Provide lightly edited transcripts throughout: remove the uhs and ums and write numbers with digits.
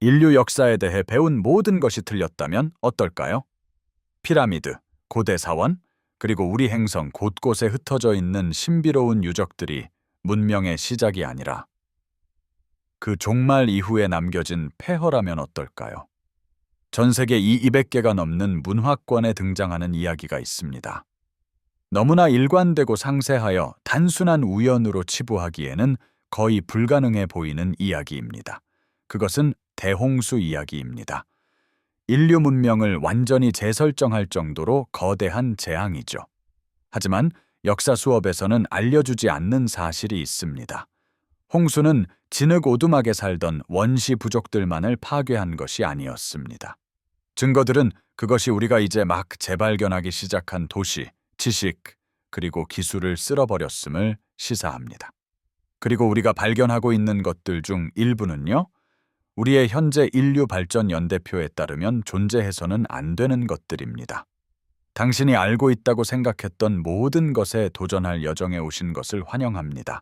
인류 역사에 대해 배운 모든 것이 틀렸다면 어떨까요? 피라미드, 고대 사원, 그리고 우리 행성 곳곳에 흩어져 있는 신비로운 유적들이 문명의 시작이 아니라 그 종말 이후에 남겨진 폐허라면 어떨까요? 전 세계 200개가 넘는 문화권에 등장하는 이야기가 있습니다. 너무나 일관되고 상세하여 단순한 우연으로 치부하기에는 거의 불가능해 보이는 이야기입니다. 그것은 대홍수 이야기입니다. 인류 문명을 완전히 재설정할 정도로 거대한 재앙이죠. 하지만 역사 수업에서는 알려주지 않는 사실이 있습니다. 홍수는 진흙 오두막에 살던 원시 부족들만을 파괴한 것이 아니었습니다. 증거들은 그것이 우리가 이제 막 재발견하기 시작한 도시, 지식, 그리고 기술을 쓸어버렸음을 시사합니다. 그리고 우리가 발견하고 있는 것들 중 일부는요, 우리의 현재 인류 발전 연대표에 따르면 존재해서는 안 되는 것들입니다. 당신이 알고 있다고 생각했던 모든 것에 도전할 여정에 오신 것을 환영합니다.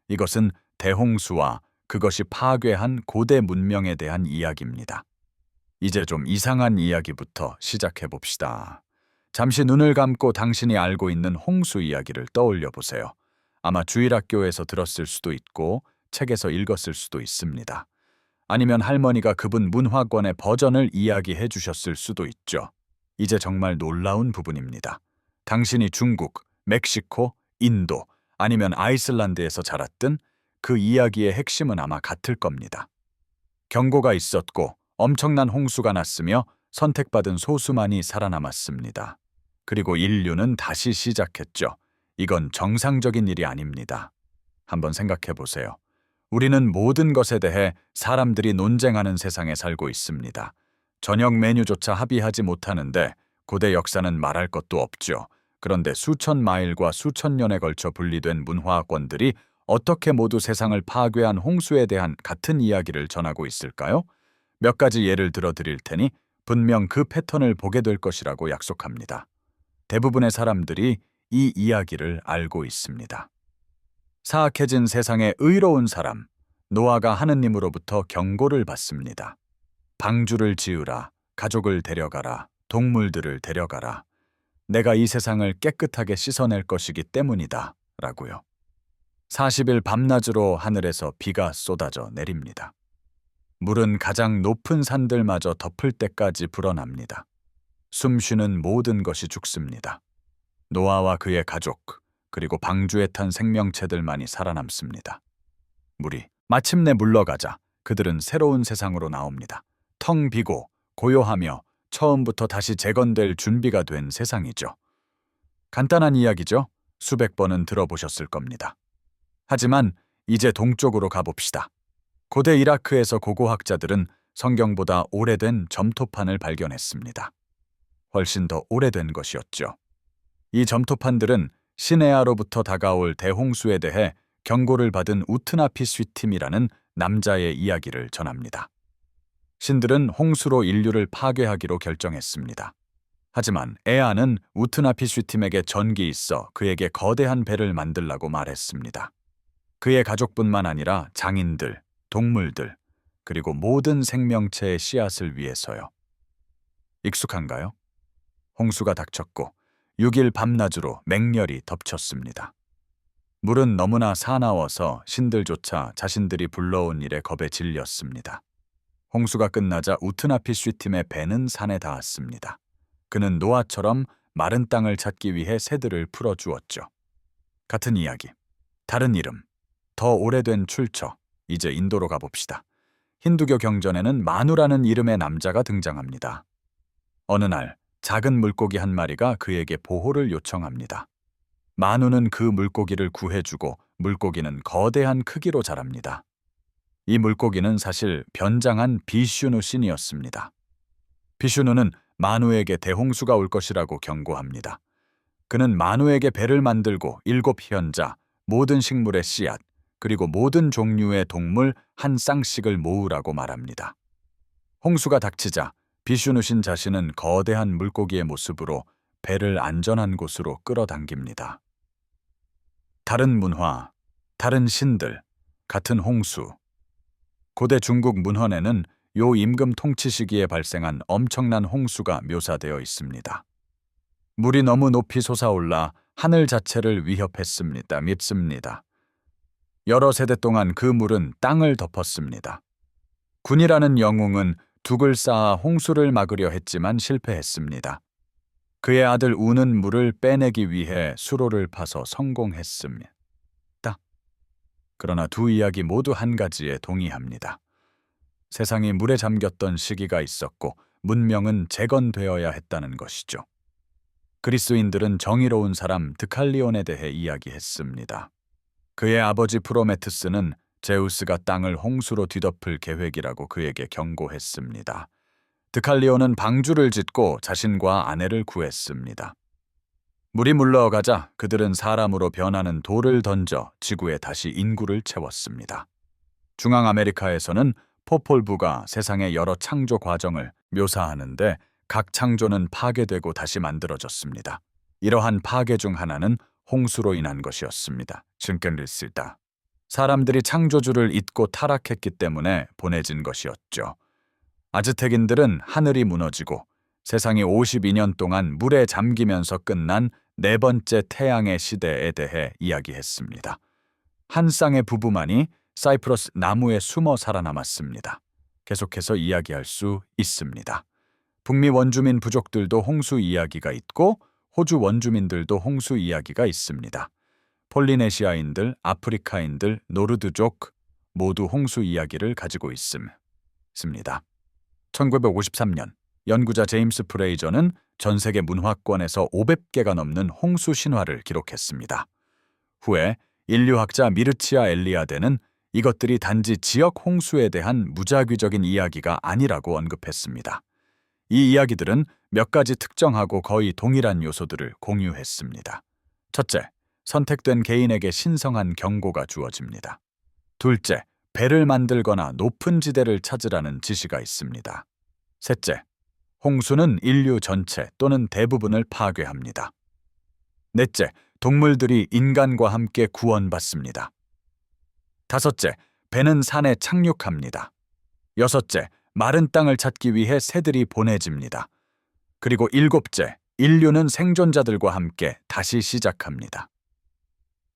이것은 대홍수와 그것이 파괴한 고대 문명에 대한 이야기입니다. 이제 좀 이상한 이야기부터 시작해 봅시다. 잠시 눈을 감고 당신이 알고 있는 홍수 이야기를 떠올려 보세요. 아마 주일학교에서 들었을 수도 있고 책에서 읽었을 수도 있습니다. 아니면 할머니가 그분 문화권의 버전을 이야기해 주셨을 수도 있죠. 이제 정말 놀라운 부분입니다. 당신이 중국, 멕시코, 인도, 아니면 아이슬란드에서 자랐든 그 이야기의 핵심은 아마 같을 겁니다. 경고가 있었고 엄청난 홍수가 났으며 선택받은 소수만이 살아남았습니다. 그리고 인류는 다시 시작했죠. 이건 정상적인 일이 아닙니다. 한번 생각해 보세요. 우리는 모든 것에 대해 사람들이 논쟁하는 세상에 살고 있습니다. 저녁 메뉴조차 합의하지 못하는데 고대 역사는 말할 것도 없죠. 그런데 수천 마일과 수천 년에 걸쳐 분리된 문화권들이 어떻게 모두 세상을 파괴한 홍수에 대한 같은 이야기를 전하고 있을까요? 몇 가지 예를 들어 드릴 테니 분명 그 패턴을 보게 될 것이라고 약속합니다. 대부분의 사람들이 이 이야기를 알고 있습니다. 사악해진 세상의 의로운 사람, 노아가 하느님으로부터 경고를 받습니다. 방주를 지으라, 가족을 데려가라, 동물들을 데려가라. 내가 이 세상을 깨끗하게 씻어낼 것이기 때문이다. 라고요. 40일 밤낮으로 하늘에서 비가 쏟아져 내립니다. 물은 가장 높은 산들마저 덮을 때까지 불어납니다. 숨쉬는 모든 것이 죽습니다. 노아와 그의 가족, 그리고 방주에 탄 생명체들만이 살아남습니다. 물이 마침내 물러가자 그들은 새로운 세상으로 나옵니다. 텅 비고 고요하며 처음부터 다시 재건될 준비가 된 세상이죠. 간단한 이야기죠. 수백 번은 들어보셨을 겁니다. 하지만 이제 동쪽으로 가봅시다. 고대 이라크에서 고고학자들은 성경보다 오래된 점토판을 발견했습니다. 훨씬 더 오래된 것이었죠. 이 점토판들은 시네아로부터 다가올 대홍수에 대해 경고를 받은 우트나피쉬팀이라는 남자의 이야기를 전합니다. 신들은 홍수로 인류를 파괴하기로 결정했습니다. 하지만 에아는 우트나피쉬팀에게 전기 있어 그에게 거대한 배를 만들라고 말했습니다. 그의 가족뿐만 아니라 장인들, 동물들, 그리고 모든 생명체의 씨앗을 위해서요. 익숙한가요? 홍수가 닥쳤고 6일 밤낮으로 맹렬히 덮쳤습니다. 물은 너무나 사나워서 신들조차 자신들이 불러온 일에 겁에 질렸습니다. 홍수가 끝나자 우트나피쉬팀의 배는 산에 닿았습니다. 그는 노아처럼 마른 땅을 찾기 위해 새들을 풀어주었죠. 같은 이야기, 다른 이름, 더 오래된 출처. 이제 인도로 가봅시다. 힌두교 경전에는 마누라는 이름의 남자가 등장합니다. 어느 날 작은 물고기 한 마리가 그에게 보호를 요청합니다. 마누는 그 물고기를 구해주고 물고기는 거대한 크기로 자랍니다. 이 물고기는 사실 변장한 비슈누 신이었습니다. 비슈누는 마누에게 대홍수가 올 것이라고 경고합니다. 그는 마누에게 배를 만들고 7 현자, 모든 식물의 씨앗, 그리고 모든 종류의 동물 한 쌍씩을 모으라고 말합니다. 홍수가 닥치자 비슈누 신 자신은 거대한 물고기의 모습으로 배를 안전한 곳으로 끌어당깁니다. 다른 문화, 다른 신들, 같은 홍수. 고대 중국 문헌에는 요 임금 통치 시기에 발생한 엄청난 홍수가 묘사되어 있습니다. 물이 너무 높이 솟아올라 하늘 자체를 위협했습니다. 믿습니다. 여러 세대 동안 그 물은 땅을 덮었습니다. 군이라는 영웅은 둑을 쌓아 홍수를 막으려 했지만 실패했습니다. 그의 아들 우는 물을 빼내기 위해 수로를 파서 성공했습니다. 그러나 두 이야기 모두 한 가지에 동의합니다. 세상이 물에 잠겼던 시기가 있었고 문명은 재건되어야 했다는 것이죠. 그리스인들은 정의로운 사람 드칼리온에 대해 이야기했습니다. 그의 아버지 프로메테스는 제우스가 땅을 홍수로 뒤덮을 계획이라고 그에게 경고했습니다. 드칼리온은 방주를 짓고 자신과 아내를 구했습니다. 물이 물러가자 그들은 사람으로 변하는 돌을 던져 지구에 다시 인구를 채웠습니다. 중앙아메리카에서는 포폴부가 세상의 여러 창조 과정을 묘사하는데 각 창조는 파괴되고 다시 만들어졌습니다. 이러한 파괴 중 하나는 홍수로 인한 것이었습니다. 증권리스다. 사람들이 창조주를 잊고 타락했기 때문에 보내진 것이었죠. 아즈텍인들은 하늘이 무너지고 세상이 52년 동안 물에 잠기면서 끝난 네 번째 태양의 시대에 대해 이야기했습니다. 한 쌍의 부부만이 사이프러스 나무에 숨어 살아남았습니다. 계속해서 이야기할 수 있습니다. 북미 원주민 부족들도 홍수 이야기가 있고 호주 원주민들도 홍수 이야기가 있습니다. 폴리네시아인들, 아프리카인들, 노르드족 모두 홍수 이야기를 가지고 있습니다. 1953년 연구자 제임스 프레이저는 전 세계 문화권에서 500개가 넘는 홍수 신화를 기록했습니다. 후에 인류학자 미르치아 엘리아데는 이것들이 단지 지역 홍수에 대한 무작위적인 이야기가 아니라고 언급했습니다. 이 이야기들은 몇 가지 특정하고 거의 동일한 요소들을 공유했습니다. 첫째, 선택된 개인에게 신성한 경고가 주어집니다. 둘째, 배를 만들거나 높은 지대를 찾으라는 지시가 있습니다. 셋째, 홍수는 인류 전체 또는 대부분을 파괴합니다. 넷째, 동물들이 인간과 함께 구원받습니다. 다섯째, 배는 산에 착륙합니다. 여섯째, 마른 땅을 찾기 위해 새들이 보내집니다. 그리고 일곱째, 인류는 생존자들과 함께 다시 시작합니다.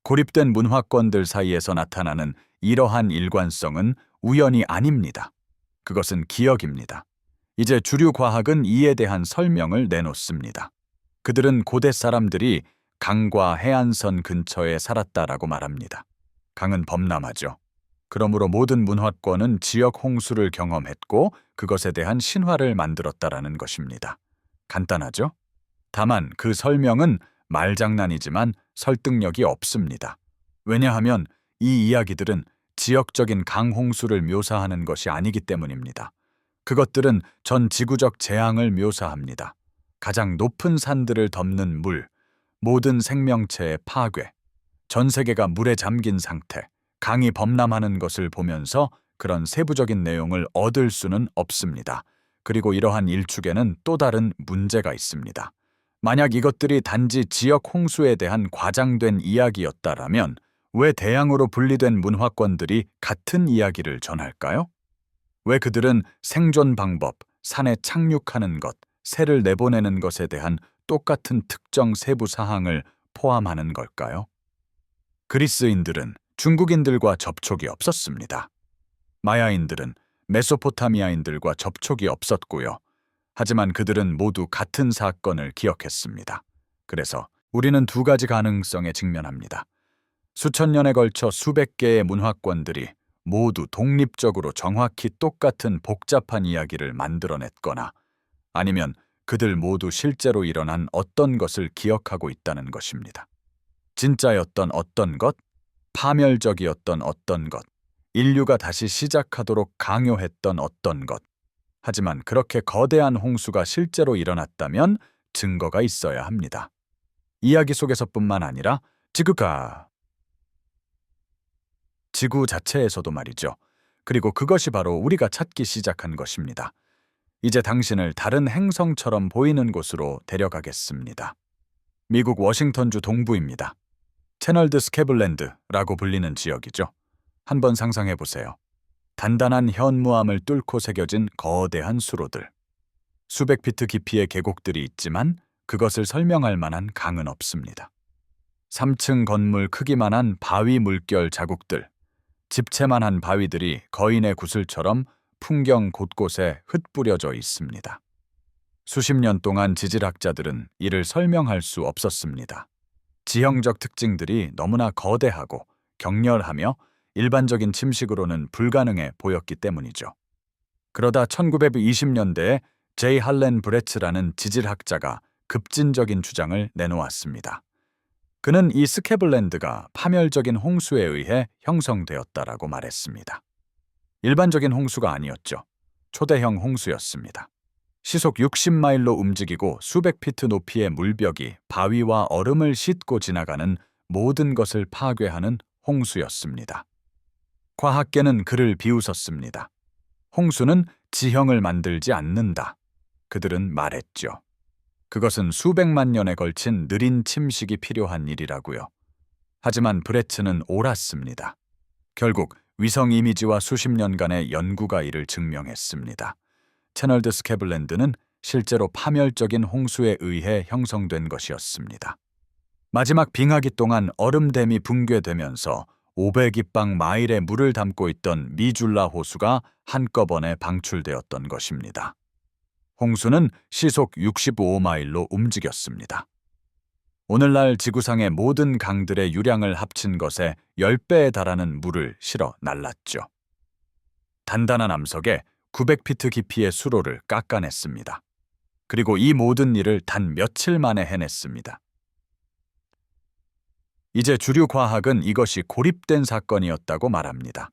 고립된 문화권들 사이에서 나타나는 이러한 일관성은 우연이 아닙니다. 그것은 기억입니다. 이제 주류 과학은 이에 대한 설명을 내놓습니다. 그들은 고대 사람들이 강과 해안선 근처에 살았다라고 말합니다. 강은 범람하죠. 그러므로 모든 문화권은 지역 홍수를 경험했고 그것에 대한 신화를 만들었다라는 것입니다. 간단하죠? 다만 그 설명은 말장난이지만 설득력이 없습니다. 왜냐하면 이 이야기들은 지역적인 강홍수를 묘사하는 것이 아니기 때문입니다. 그것들은 전 지구적 재앙을 묘사합니다. 가장 높은 산들을 덮는 물, 모든 생명체의 파괴, 전 세계가 물에 잠긴 상태, 강이 범람하는 것을 보면서 그런 세부적인 내용을 얻을 수는 없습니다. 그리고 이러한 일축에는 또 다른 문제가 있습니다. 만약 이것들이 단지 지역 홍수에 대한 과장된 이야기였다라면 왜 대양으로 분리된 문화권들이 같은 이야기를 전할까요? 왜 그들은 생존 방법, 산에 착륙하는 것, 새를 내보내는 것에 대한 똑같은 특정 세부 사항을 포함하는 걸까요? 그리스인들은 중국인들과 접촉이 없었습니다. 마야인들은 메소포타미아인들과 접촉이 없었고요. 하지만 그들은 모두 같은 사건을 기억했습니다. 그래서 우리는 두 가지 가능성에 직면합니다. 수천 년에 걸쳐 수백 개의 문화권들이 모두 독립적으로 정확히 똑같은 복잡한 이야기를 만들어냈거나 아니면 그들 모두 실제로 일어난 어떤 것을 기억하고 있다는 것입니다. 진짜였던 어떤 것, 파멸적이었던 어떤 것, 인류가 다시 시작하도록 강요했던 어떤 것. 하지만 그렇게 거대한 홍수가 실제로 일어났다면 증거가 있어야 합니다. 이야기 속에서뿐만 아니라 지구 자체에서도 말이죠. 그리고 그것이 바로 우리가 찾기 시작한 것입니다. 이제 당신을 다른 행성처럼 보이는 곳으로 데려가겠습니다. 미국 워싱턴주 동부입니다. 채널드 스캐블랜드라고 불리는 지역이죠. 한번 상상해 보세요. 단단한 현무암을 뚫고 새겨진 거대한 수로들. 수백 피트 깊이의 계곡들이 있지만 그것을 설명할 만한 강은 없습니다. 3층 건물 크기만한 바위 물결 자국들, 집채만한 바위들이 거인의 구슬처럼 풍경 곳곳에 흩뿌려져 있습니다. 수십 년 동안 지질학자들은 이를 설명할 수 없었습니다. 지형적 특징들이 너무나 거대하고 격렬하며 일반적인 침식으로는 불가능해 보였기 때문이죠. 그러다 1920년대에 제이 할렌 브레츠라는 지질학자가 급진적인 주장을 내놓았습니다. 그는 이 스케블랜드가 파멸적인 홍수에 의해 형성되었다라고 말했습니다. 일반적인 홍수가 아니었죠. 초대형 홍수였습니다. 시속 60마일로 움직이고 수백 피트 높이의 물벽이 바위와 얼음을 싣고 지나가는 모든 것을 파괴하는 홍수였습니다. 과학계는 그를 비웃었습니다. 홍수는 지형을 만들지 않는다. 그들은 말했죠. 그것은 수백만 년에 걸친 느린 침식이 필요한 일이라고요. 하지만 브레츠는 옳았습니다. 결국 위성 이미지와 수십 년간의 연구가 이를 증명했습니다. 채널드 스케블랜드는 실제로 파멸적인 홍수에 의해 형성된 것이었습니다. 마지막 빙하기 동안 얼음댐이 붕괴되면서 500입방 마일의 물을 담고 있던 미줄라 호수가 한꺼번에 방출되었던 것입니다. 홍수는 시속 65마일로 움직였습니다. 오늘날 지구상의 모든 강들의 유량을 합친 것에 10배에 달하는 물을 실어 날랐죠. 단단한 암석에 900피트 깊이의 수로를 깎아냈습니다. 그리고 이 모든 일을 단 며칠 만에 해냈습니다. 이제 주류 과학은 이것이 고립된 사건이었다고 말합니다.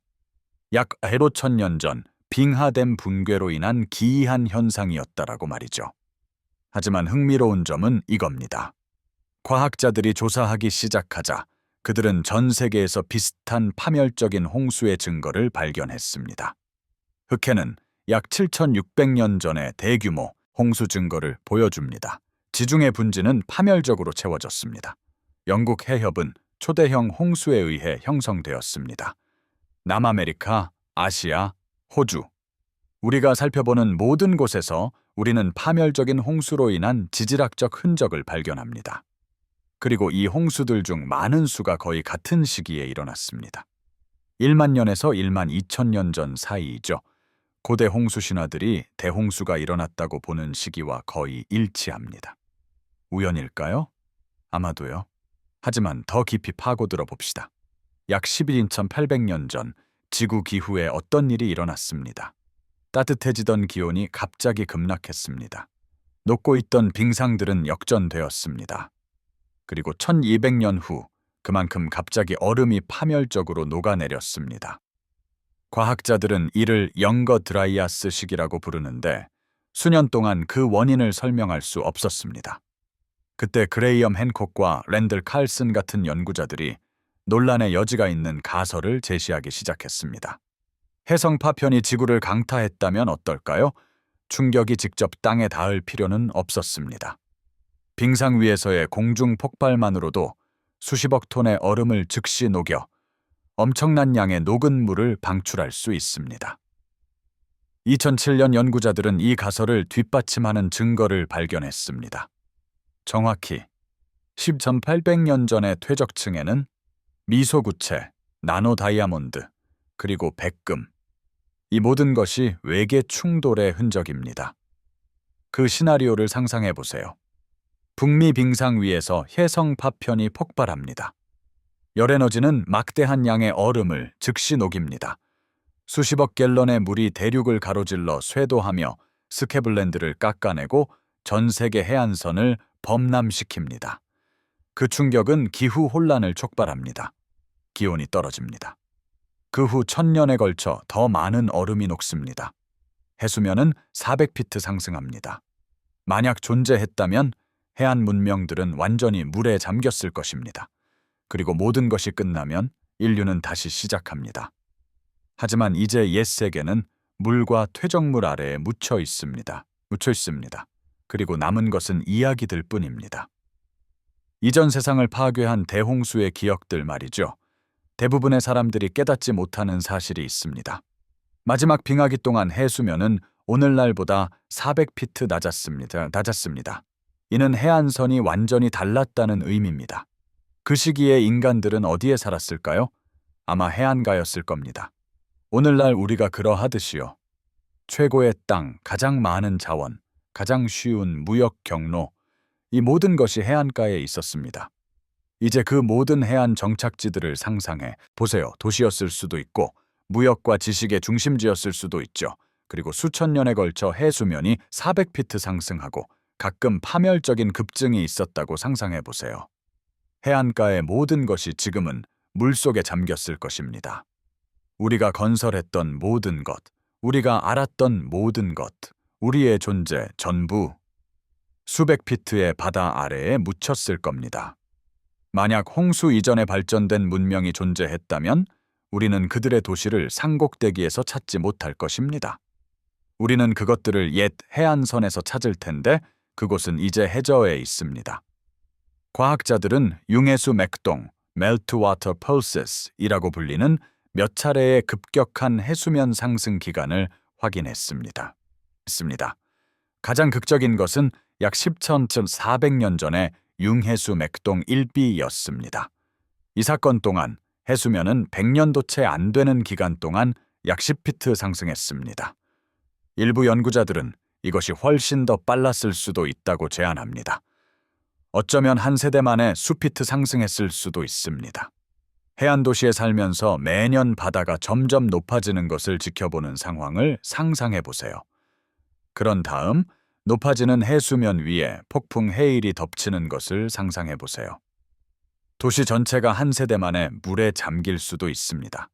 약 1,500년 전 빙하댐 붕괴로 인한 기이한 현상이었다라고 말이죠. 하지만 흥미로운 점은 이겁니다. 과학자들이 조사하기 시작하자 그들은 전 세계에서 비슷한 파멸적인 홍수의 증거를 발견했습니다. 흑해는 약 7,600년 전의 대규모 홍수 증거를 보여줍니다. 지중해 분지는 파멸적으로 채워졌습니다. 영국 해협은 초대형 홍수에 의해 형성되었습니다. 남아메리카, 아시아, 호주. 우리가 살펴보는 모든 곳에서 우리는 파멸적인 홍수로 인한 지질학적 흔적을 발견합니다. 그리고 이 홍수들 중 많은 수가 거의 같은 시기에 일어났습니다. 1만 년에서 1만 2천 년 전 사이이죠. 고대 홍수 신화들이 대홍수가 일어났다고 보는 시기와 거의 일치합니다. 우연일까요? 아마도요. 하지만 더 깊이 파고들어 봅시다. 약 11,800년 전 지구 기후에 어떤 일이 일어났습니다. 따뜻해지던 기온이 갑자기 급락했습니다. 녹고 있던 빙상들은 역전되었습니다. 그리고 1200년 후 그만큼 갑자기 얼음이 파멸적으로 녹아내렸습니다. 과학자들은 이를 영거 드라이아스 시기라고 부르는데 수년 동안 그 원인을 설명할 수 없었습니다. 그때 그레이엄 핸콕과 랜들 칼슨 같은 연구자들이 논란의 여지가 있는 가설을 제시하기 시작했습니다. 해성 파편이 지구를 강타했다면 어떨까요? 충격이 직접 땅에 닿을 필요는 없었습니다. 빙상 위에서의 공중 폭발만으로도 수십억 톤의 얼음을 즉시 녹여 엄청난 양의 녹은 물을 방출할 수 있습니다. 2007년 연구자들은 이 가설을 뒷받침하는 증거를 발견했습니다. 정확히 10,800년 전의 퇴적층에는 미소구체, 나노 다이아몬드, 그리고 백금, 이 모든 것이 외계 충돌의 흔적입니다. 그 시나리오를 상상해 보세요. 북미 빙상 위에서 해성 파편이 폭발합니다. 열에너지는 막대한 양의 얼음을 즉시 녹입니다. 수십억 갤런의 물이 대륙을 가로질러 쇄도하며 스케블랜드를 깎아내고 전 세계 해안선을 범람시킵니다. 그 충격은 기후 혼란을 촉발합니다. 기온이 떨어집니다. 그 후 1000년에 걸쳐 더 많은 얼음이 녹습니다. 해수면은 400피트 상승합니다. 만약 존재했다면 해안 문명들은 완전히 물에 잠겼을 것입니다. 그리고 모든 것이 끝나면 인류는 다시 시작합니다. 하지만 이제 옛 세계는 물과 퇴적물 아래에 묻혀 있습니다. 그리고 남은 것은 이야기들 뿐입니다. 이전 세상을 파괴한 대홍수의 기억들 말이죠. 대부분의 사람들이 깨닫지 못하는 사실이 있습니다. 마지막 빙하기 동안 해수면은 오늘날보다 400피트 낮았습니다. 이는 해안선이 완전히 달랐다는 의미입니다. 그 시기에 인간들은 어디에 살았을까요? 아마 해안가였을 겁니다. 오늘날 우리가 그러하듯이요. 최고의 땅, 가장 많은 자원, 가장 쉬운 무역 경로, 이 모든 것이 해안가에 있었습니다. 이제 그 모든 해안 정착지들을 상상해 보세요. 도시였을 수도 있고 무역과 지식의 중심지였을 수도 있죠. 그리고 수천 년에 걸쳐 해수면이 400피트 상승하고 가끔 파멸적인 급증이 있었다고 상상해 보세요. 해안가의 모든 것이 지금은 물속에 잠겼을 것입니다. 우리가 건설했던 모든 것, 우리가 알았던 모든 것, 우리의 존재 전부 수백 피트의 바다 아래에 묻혔을 겁니다. 만약 홍수 이전에 발전된 문명이 존재했다면 우리는 그들의 도시를 산꼭대기에서 찾지 못할 것입니다. 우리는 그것들을 옛 해안선에서 찾을 텐데 그곳은 이제 해저에 있습니다. 과학자들은 융해수 맥동, meltwater pulses이라고 불리는 몇 차례의 급격한 해수면 상승 기간을 확인했습니다. 가장 극적인 것은 약 10,400년 전에 융해수 맥동 1B였습니다. 이 사건 동안 해수면은 100년도 채 안 되는 기간 동안 약 10피트 상승했습니다. 일부 연구자들은 이것이 훨씬 더 빨랐을 수도 있다고 제안합니다. 어쩌면 한 세대 만에 수피트 상승했을 수도 있습니다. 해안 도시에 살면서 매년 바다가 점점 높아지는 것을 지켜보는 상황을 상상해 보세요. 그런 다음 높아지는 해수면 위에 폭풍 해일이 덮치는 것을 상상해 보세요. 도시 전체가 한 세대 만에 물에 잠길 수도 있습니다.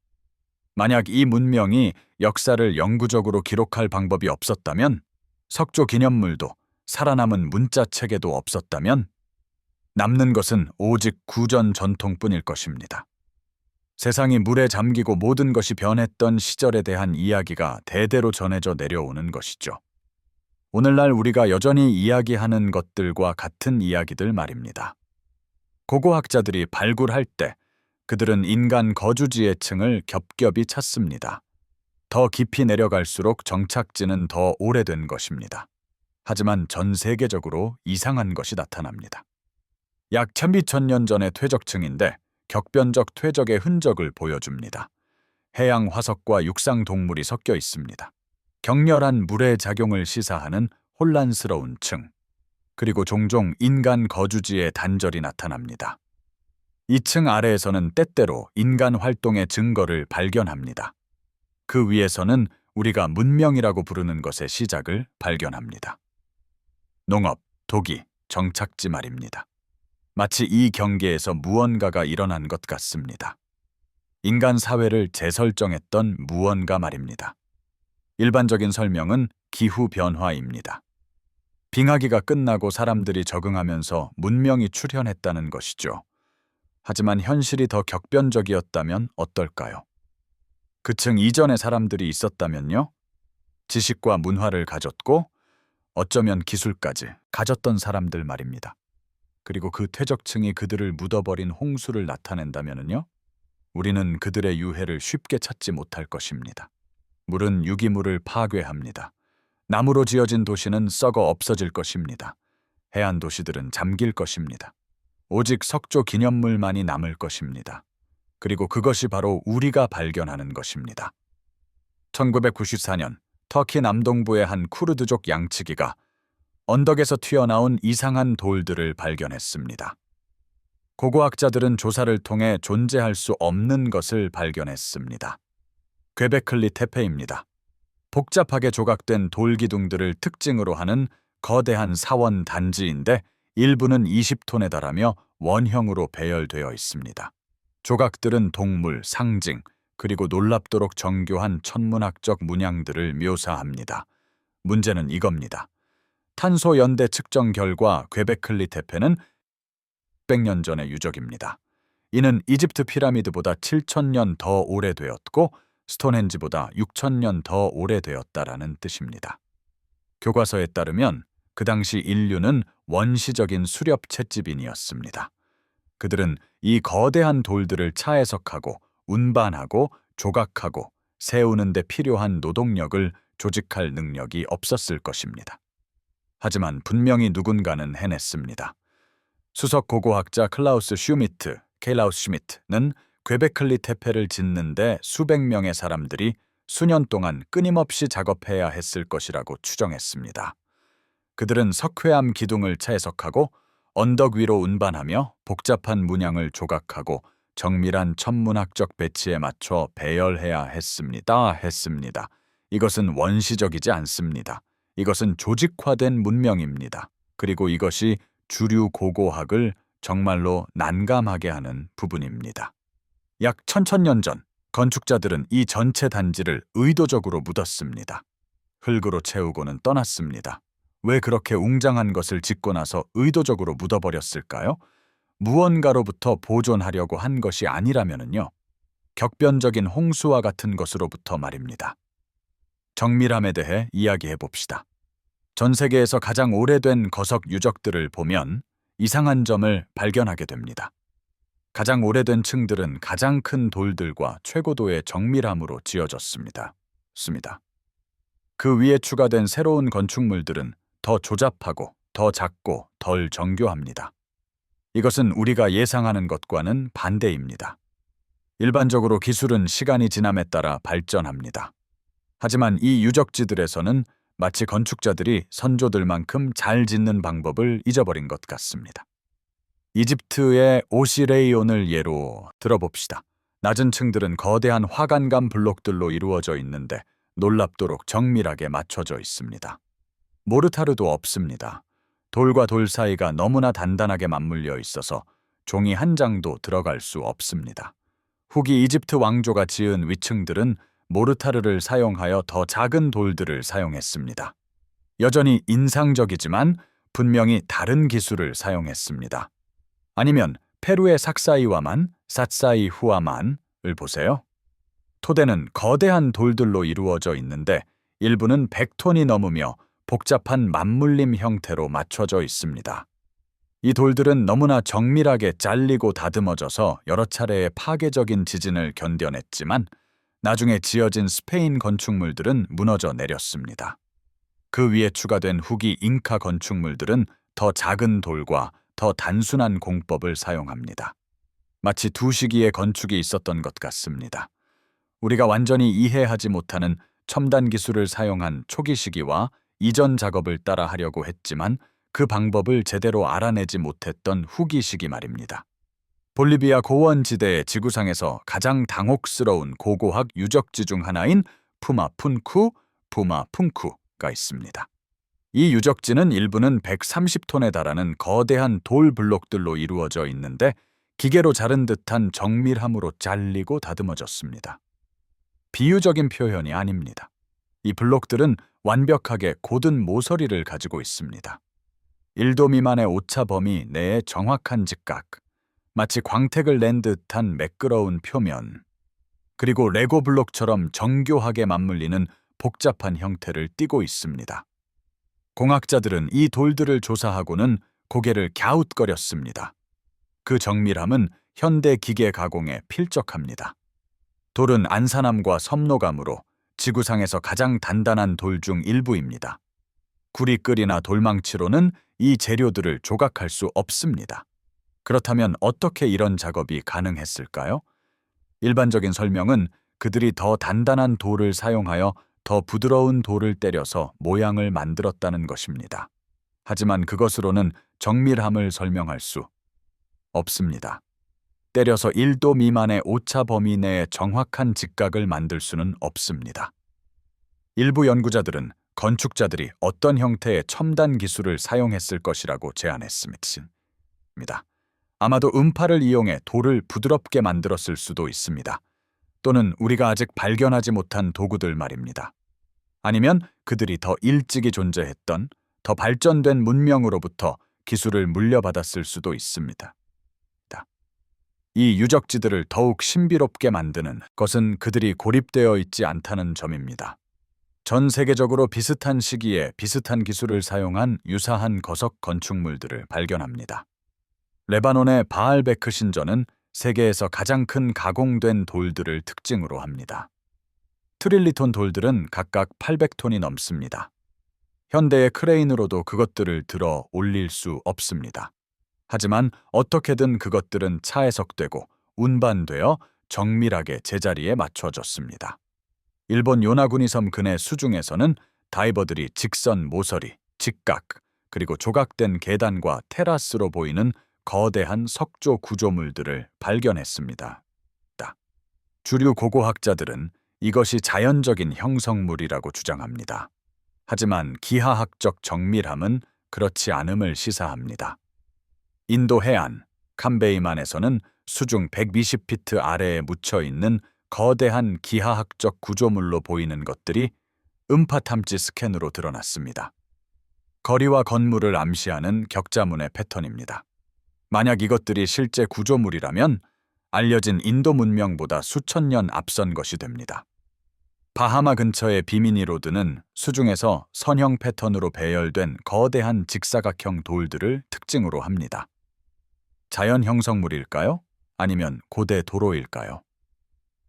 만약 이 문명이 역사를 영구적으로 기록할 방법이 없었다면, 석조 기념물도 살아남은 문자 체계도 없었다면, 남는 것은 오직 구전 전통뿐일 것입니다. 세상이 물에 잠기고 모든 것이 변했던 시절에 대한 이야기가 대대로 전해져 내려오는 것이죠. 오늘날 우리가 여전히 이야기하는 것들과 같은 이야기들 말입니다. 고고학자들이 발굴할 때 그들은 인간 거주지의 층을 겹겹이 찾습니다. 더 깊이 내려갈수록 정착지는 더 오래된 것입니다. 하지만 전 세계적으로 이상한 것이 나타납니다. 약 12,000년 전의 퇴적층인데 격변적 퇴적의 흔적을 보여줍니다. 해양 화석과 육상 동물이 섞여 있습니다. 격렬한 물의 작용을 시사하는 혼란스러운 층, 그리고 종종 인간 거주지의 단절이 나타납니다. 이 층 아래에서는 때때로 인간 활동의 증거를 발견합니다. 그 위에서는 우리가 문명이라고 부르는 것의 시작을 발견합니다. 농업, 도기, 정착지 말입니다. 마치 이 경계에서 무언가가 일어난 것 같습니다. 인간 사회를 재설정했던 무언가 말입니다. 일반적인 설명은 기후변화입니다. 빙하기가 끝나고 사람들이 적응하면서 문명이 출현했다는 것이죠. 하지만 현실이 더 격변적이었다면 어떨까요? 그 층 이전에 사람들이 있었다면요? 지식과 문화를 가졌고 어쩌면 기술까지 가졌던 사람들 말입니다. 그리고 그 퇴적층이 그들을 묻어버린 홍수를 나타낸다면요? 우리는 그들의 유해를 쉽게 찾지 못할 것입니다. 물은 유기물을 파괴합니다. 나무로 지어진 도시는 썩어 없어질 것입니다. 해안 도시들은 잠길 것입니다. 오직 석조 기념물만이 남을 것입니다. 그리고 그것이 바로 우리가 발견하는 것입니다. 1994년 터키 남동부의 한 쿠르드족 양치기가 언덕에서 튀어나온 이상한 돌들을 발견했습니다. 고고학자들은 조사를 통해 존재할 수 없는 것을 발견했습니다. 괭베클리 테페입니다. 복잡하게 조각된 돌기둥들을 특징으로 하는 거대한 사원 단지인데 일부는 20톤에 달하며 원형으로 배열되어 있습니다. 조각들은 동물, 상징, 그리고 놀랍도록 정교한 천문학적 문양들을 묘사합니다. 문제는 이겁니다. 탄소 연대 측정 결과 괭베클리 테페는 600년 전의 유적입니다. 이는 이집트 피라미드보다 7,000년 더 오래되었고 스톤헨지보다 6,000년 더 오래되었다라는 뜻입니다. 교과서에 따르면 그 당시 인류는 원시적인 수렵 채집인이었습니다. 그들은 이 거대한 돌들을 차해석하고 운반하고 조각하고 세우는 데 필요한 노동력을 조직할 능력이 없었을 것입니다. 하지만 분명히 누군가는 해냈습니다. 수석 고고학자 클라우스 슈미트, 케일라우스 슈미트는 괭베클리 태페를 짓는데 수백 명의 사람들이 수년 동안 끊임없이 작업해야 했을 것이라고 추정했습니다. 그들은 석회암 기둥을 채석하고 언덕 위로 운반하며 복잡한 문양을 조각하고 정밀한 천문학적 배치에 맞춰 배열해야 했습니다. 이것은 원시적이지 않습니다. 이것은 조직화된 문명입니다. 그리고 이것이 주류 고고학을 정말로 난감하게 하는 부분입니다. 약 1000년 전 건축자들은 이 전체 단지를 의도적으로 묻었습니다. 흙으로 채우고는 떠났습니다. 왜 그렇게 웅장한 것을 짓고 나서 의도적으로 묻어버렸을까요? 무언가로부터 보존하려고 한 것이 아니라면요. 격변적인 홍수와 같은 것으로부터 말입니다. 정밀함에 대해 이야기해 봅시다. 전 세계에서 가장 오래된 거석 유적들을 보면 이상한 점을 발견하게 됩니다. 가장 오래된 층들은 가장 큰 돌들과 최고도의 정밀함으로 지어졌습니다. 그 위에 추가된 새로운 건축물들은 더 조잡하고 더 작고 덜 정교합니다. 이것은 우리가 예상하는 것과는 반대입니다. 일반적으로 기술은 시간이 지남에 따라 발전합니다. 하지만 이 유적지들에서는 마치 건축자들이 선조들만큼 잘 짓는 방법을 잊어버린 것 같습니다. 이집트의 오시레이온을 예로 들어봅시다. 낮은 층들은 거대한 화관감 블록들로 이루어져 있는데 놀랍도록 정밀하게 맞춰져 있습니다. 모르타르도 없습니다. 돌과 돌 사이가 너무나 단단하게 맞물려 있어서 종이 한 장도 들어갈 수 없습니다. 후기 이집트 왕조가 지은 위층들은 모르타르를 사용하여 더 작은 돌들을 사용했습니다. 여전히 인상적이지만 분명히 다른 기술을 사용했습니다. 아니면 페루의 삭사이와만, 사사이후아만을 보세요. 토대는 거대한 돌들로 이루어져 있는데 일부는 100톤이 넘으며 복잡한 맞물림 형태로 맞춰져 있습니다. 이 돌들은 너무나 정밀하게 잘리고 다듬어져서 여러 차례의 파괴적인 지진을 견뎌냈지만 나중에 지어진 스페인 건축물들은 무너져 내렸습니다. 그 위에 추가된 후기 잉카 건축물들은 더 작은 돌과 더 단순한 공법을 사용합니다. 마치 두 시기의 건축이 있었던 것 같습니다. 우리가 완전히 이해하지 못하는 첨단 기술을 사용한 초기 시기와 이전 작업을 따라 하려고 했지만 그 방법을 제대로 알아내지 못했던 후기 시기 말입니다. 볼리비아 고원지대의 지구상에서 가장 당혹스러운 고고학 유적지 중 하나인 푸마푼쿠가 있습니다. 이 유적지는 일부는 130톤에 달하는 거대한 돌 블록들로 이루어져 있는데 기계로 자른 듯한 정밀함으로 잘리고 다듬어졌습니다. 비유적인 표현이 아닙니다. 이 블록들은 완벽하게 곧은 모서리를 가지고 있습니다. 1도 미만의 오차 범위 내의 정확한 직각, 마치 광택을 낸 듯한 매끄러운 표면, 그리고 레고 블록처럼 정교하게 맞물리는 복잡한 형태를 띠고 있습니다. 공학자들은 이 돌들을 조사하고는 고개를 갸웃거렸습니다. 그 정밀함은 현대 기계 가공에 필적합니다. 돌은 안산함과 섭노감으로 지구상에서 가장 단단한 돌 중 일부입니다. 구리끌이나 돌망치로는 이 재료들을 조각할 수 없습니다. 그렇다면 어떻게 이런 작업이 가능했을까요? 일반적인 설명은 그들이 더 단단한 돌을 사용하여 더 부드러운 돌을 때려서 모양을 만들었다는 것입니다. 하지만 그것으로는 정밀함을 설명할 수 없습니다. 때려서 1도 미만의 오차 범위 내의 정확한 직각을 만들 수는 없습니다. 일부 연구자들은 건축자들이 어떤 형태의 첨단 기술을 사용했을 것이라고 제안했습니다. 아마도 음파를 이용해 돌을 부드럽게 만들었을 수도 있습니다. 또는 우리가 아직 발견하지 못한 도구들 말입니다. 아니면 그들이 더 일찍이 존재했던 더 발전된 문명으로부터 기술을 물려받았을 수도 있습니다. 이 유적지들을 더욱 신비롭게 만드는 것은 그들이 고립되어 있지 않다는 점입니다. 전 세계적으로 비슷한 시기에 비슷한 기술을 사용한 유사한 거석 건축물들을 발견합니다. 레바논의 바알베크 신전은 세계에서 가장 큰 가공된 돌들을 특징으로 합니다. 트릴리톤 돌들은 각각 800톤이 넘습니다. 현대의 크레인으로도 그것들을 들어 올릴 수 없습니다. 하지만 어떻게든 그것들은 차해석되고 운반되어 정밀하게 제자리에 맞춰졌습니다. 일본 요나구니 섬 근해 수중에서는 다이버들이 직선 모서리, 직각, 그리고 조각된 계단과 테라스로 보이는 거대한 석조 구조물들을 발견했습니다. 주류 고고학자들은 이것이 자연적인 형성물이라고 주장합니다. 하지만 기하학적 정밀함은 그렇지 않음을 시사합니다. 인도 해안, 캄베이만에서는 수중 120피트 아래에 묻혀 있는 거대한 기하학적 구조물로 보이는 것들이 음파 탐지 스캔으로 드러났습니다. 거리와 건물을 암시하는 격자문의 패턴입니다. 만약 이것들이 실제 구조물이라면 알려진 인도 문명보다 수천 년 앞선 것이 됩니다. 바하마 근처의 비미니 로드는 수중에서 선형 패턴으로 배열된 거대한 직사각형 돌들을 특징으로 합니다. 자연 형성물일까요? 아니면 고대 도로일까요?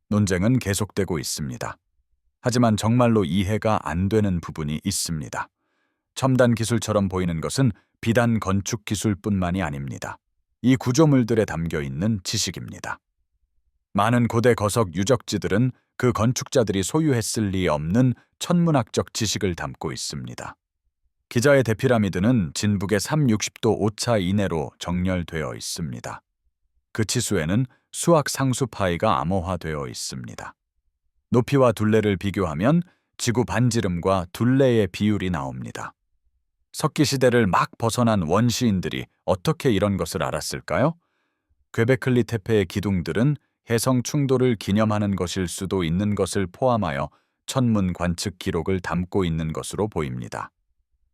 논쟁은 계속되고 있습니다. 하지만 정말로 이해가 안 되는 부분이 있습니다. 첨단 기술처럼 보이는 것은 비단 건축 기술뿐만이 아닙니다. 이 구조물들에 담겨 있는 지식입니다. 많은 고대 거석 유적지들은 그 건축자들이 소유했을 리 없는 천문학적 지식을 담고 있습니다. 기자의 대피라미드는 진북의 360도 오차 이내로 정렬되어 있습니다. 그 치수에는 수학 상수 파이가 암호화되어 있습니다. 높이와 둘레를 비교하면 지구 반지름과 둘레의 비율이 나옵니다. 석기 시대를 막 벗어난 원시인들이 어떻게 이런 것을 알았을까요? 괭베클리 테페의 기둥들은 해성 충돌을 기념하는 것일 수도 있는 것을 포함하여 천문 관측 기록을 담고 있는 것으로 보입니다.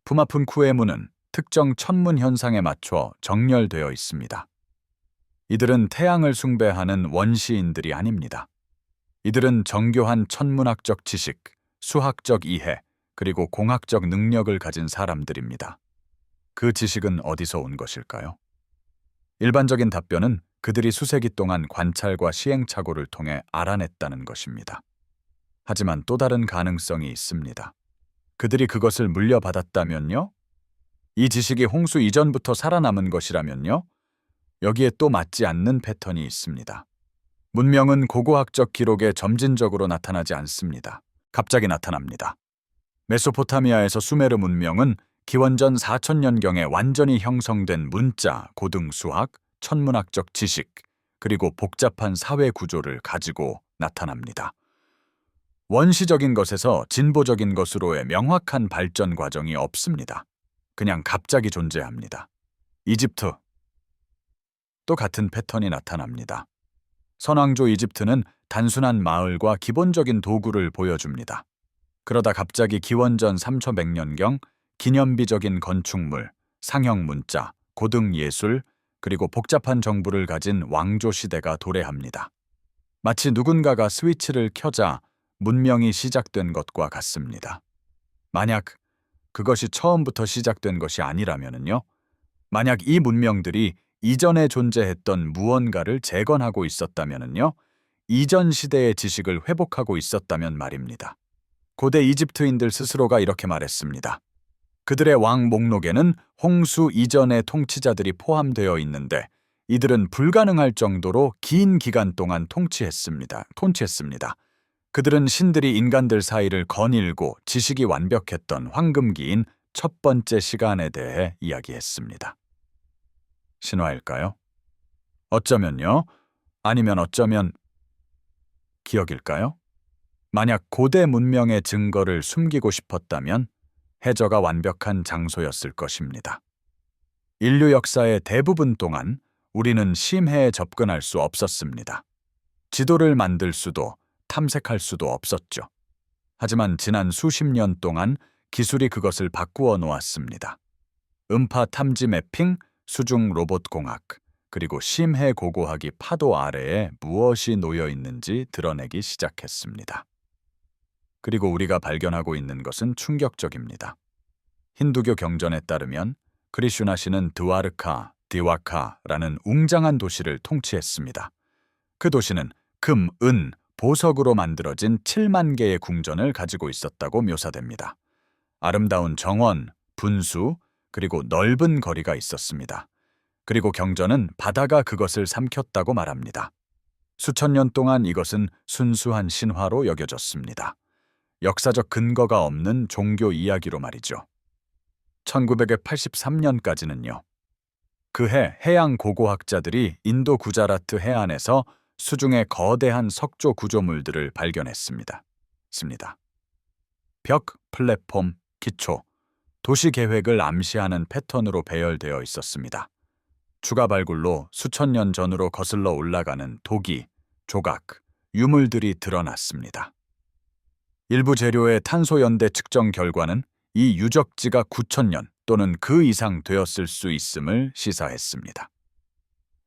푸마푼쿠의 문은 특정 천문 현상에 맞춰 정렬되어 있습니다. 이들은 태양을 숭배하는 원시인들이 아닙니다. 이들은 정교한 천문학적 지식, 수학적 이해, 그리고 공학적 능력을 가진 사람들입니다. 그 지식은 어디서 온 것일까요? 일반적인 답변은 그들이 수세기 동안 관찰과 시행착오를 통해 알아냈다는 것입니다. 하지만 또 다른 가능성이 있습니다. 그들이 그것을 물려받았다면요? 이 지식이 홍수 이전부터 살아남은 것이라면요? 여기에 또 맞지 않는 패턴이 있습니다. 문명은 고고학적 기록에 점진적으로 나타나지 않습니다. 갑자기 나타납니다. 메소포타미아에서 수메르 문명은 기원전 4000년경에 완전히 형성된 문자, 고등수학, 천문학적 지식, 그리고 복잡한 사회 구조를 가지고 나타납니다. 원시적인 것에서 진보적인 것으로의 명확한 발전 과정이 없습니다. 그냥 갑자기 존재합니다. 이집트. 또 같은 패턴이 나타납니다. 선왕조 이집트는 단순한 마을과 기본적인 도구를 보여줍니다. 그러다 갑자기 기원전 3100년경 기념비적인 건축물, 상형 문자, 고등 예술, 그리고 복잡한 정부를 가진 왕조 시대가 도래합니다. 마치 누군가가 스위치를 켜자 문명이 시작된 것과 같습니다. 만약 그것이 처음부터 시작된 것이 아니라면요? 만약 이 문명들이 이전에 존재했던 무언가를 재건하고 있었다면요? 이전 시대의 지식을 회복하고 있었다면 말입니다. 고대 이집트인들 스스로가 이렇게 말했습니다. 그들의 왕 목록에는 홍수 이전의 통치자들이 포함되어 있는데 이들은 불가능할 정도로 긴 기간 동안 통치했습니다. 그들은 신들이 인간들 사이를 거닐고 지식이 완벽했던 황금기인 첫 번째 시간에 대해 이야기했습니다. 신화일까요? 어쩌면요? 아니면 어쩌면 기억일까요? 만약 고대 문명의 증거를 숨기고 싶었다면 해저가 완벽한 장소였을 것입니다. 인류 역사의 대부분 동안 우리는 심해에 접근할 수 없었습니다. 지도를 만들 수도 탐색할 수도 없었죠. 하지만 지난 수십 년 동안 기술이 그것을 바꾸어 놓았습니다. 음파 탐지 매핑, 수중 로봇 공학, 그리고 심해 고고학이 파도 아래에 무엇이 놓여 있는지 드러내기 시작했습니다. 그리고 우리가 발견하고 있는 것은 충격적입니다. 힌두교 경전에 따르면 크리슈나시는 디와카라는 웅장한 도시를 통치했습니다. 그 도시는 금, 은, 보석으로 만들어진 7만 개의 궁전을 가지고 있었다고 묘사됩니다. 아름다운 정원, 분수, 그리고 넓은 거리가 있었습니다. 그리고 경전은 바다가 그것을 삼켰다고 말합니다. 수천 년 동안 이것은 순수한 신화로 여겨졌습니다. 역사적 근거가 없는 종교 이야기로 말이죠. 1983년까지는요. 그해 해양 고고학자들이 인도 구자라트 해안에서 수중의 거대한 석조 구조물들을 발견했습니다. 벽, 플랫폼, 기초, 도시 계획을 암시하는 패턴으로 배열되어 있었습니다. 추가 발굴로 수천 년 전으로 거슬러 올라가는 도기, 조각, 유물들이 드러났습니다. 일부 재료의 탄소 연대 측정 결과는 이 유적지가 9,000년 또는 그 이상 되었을 수 있음을 시사했습니다.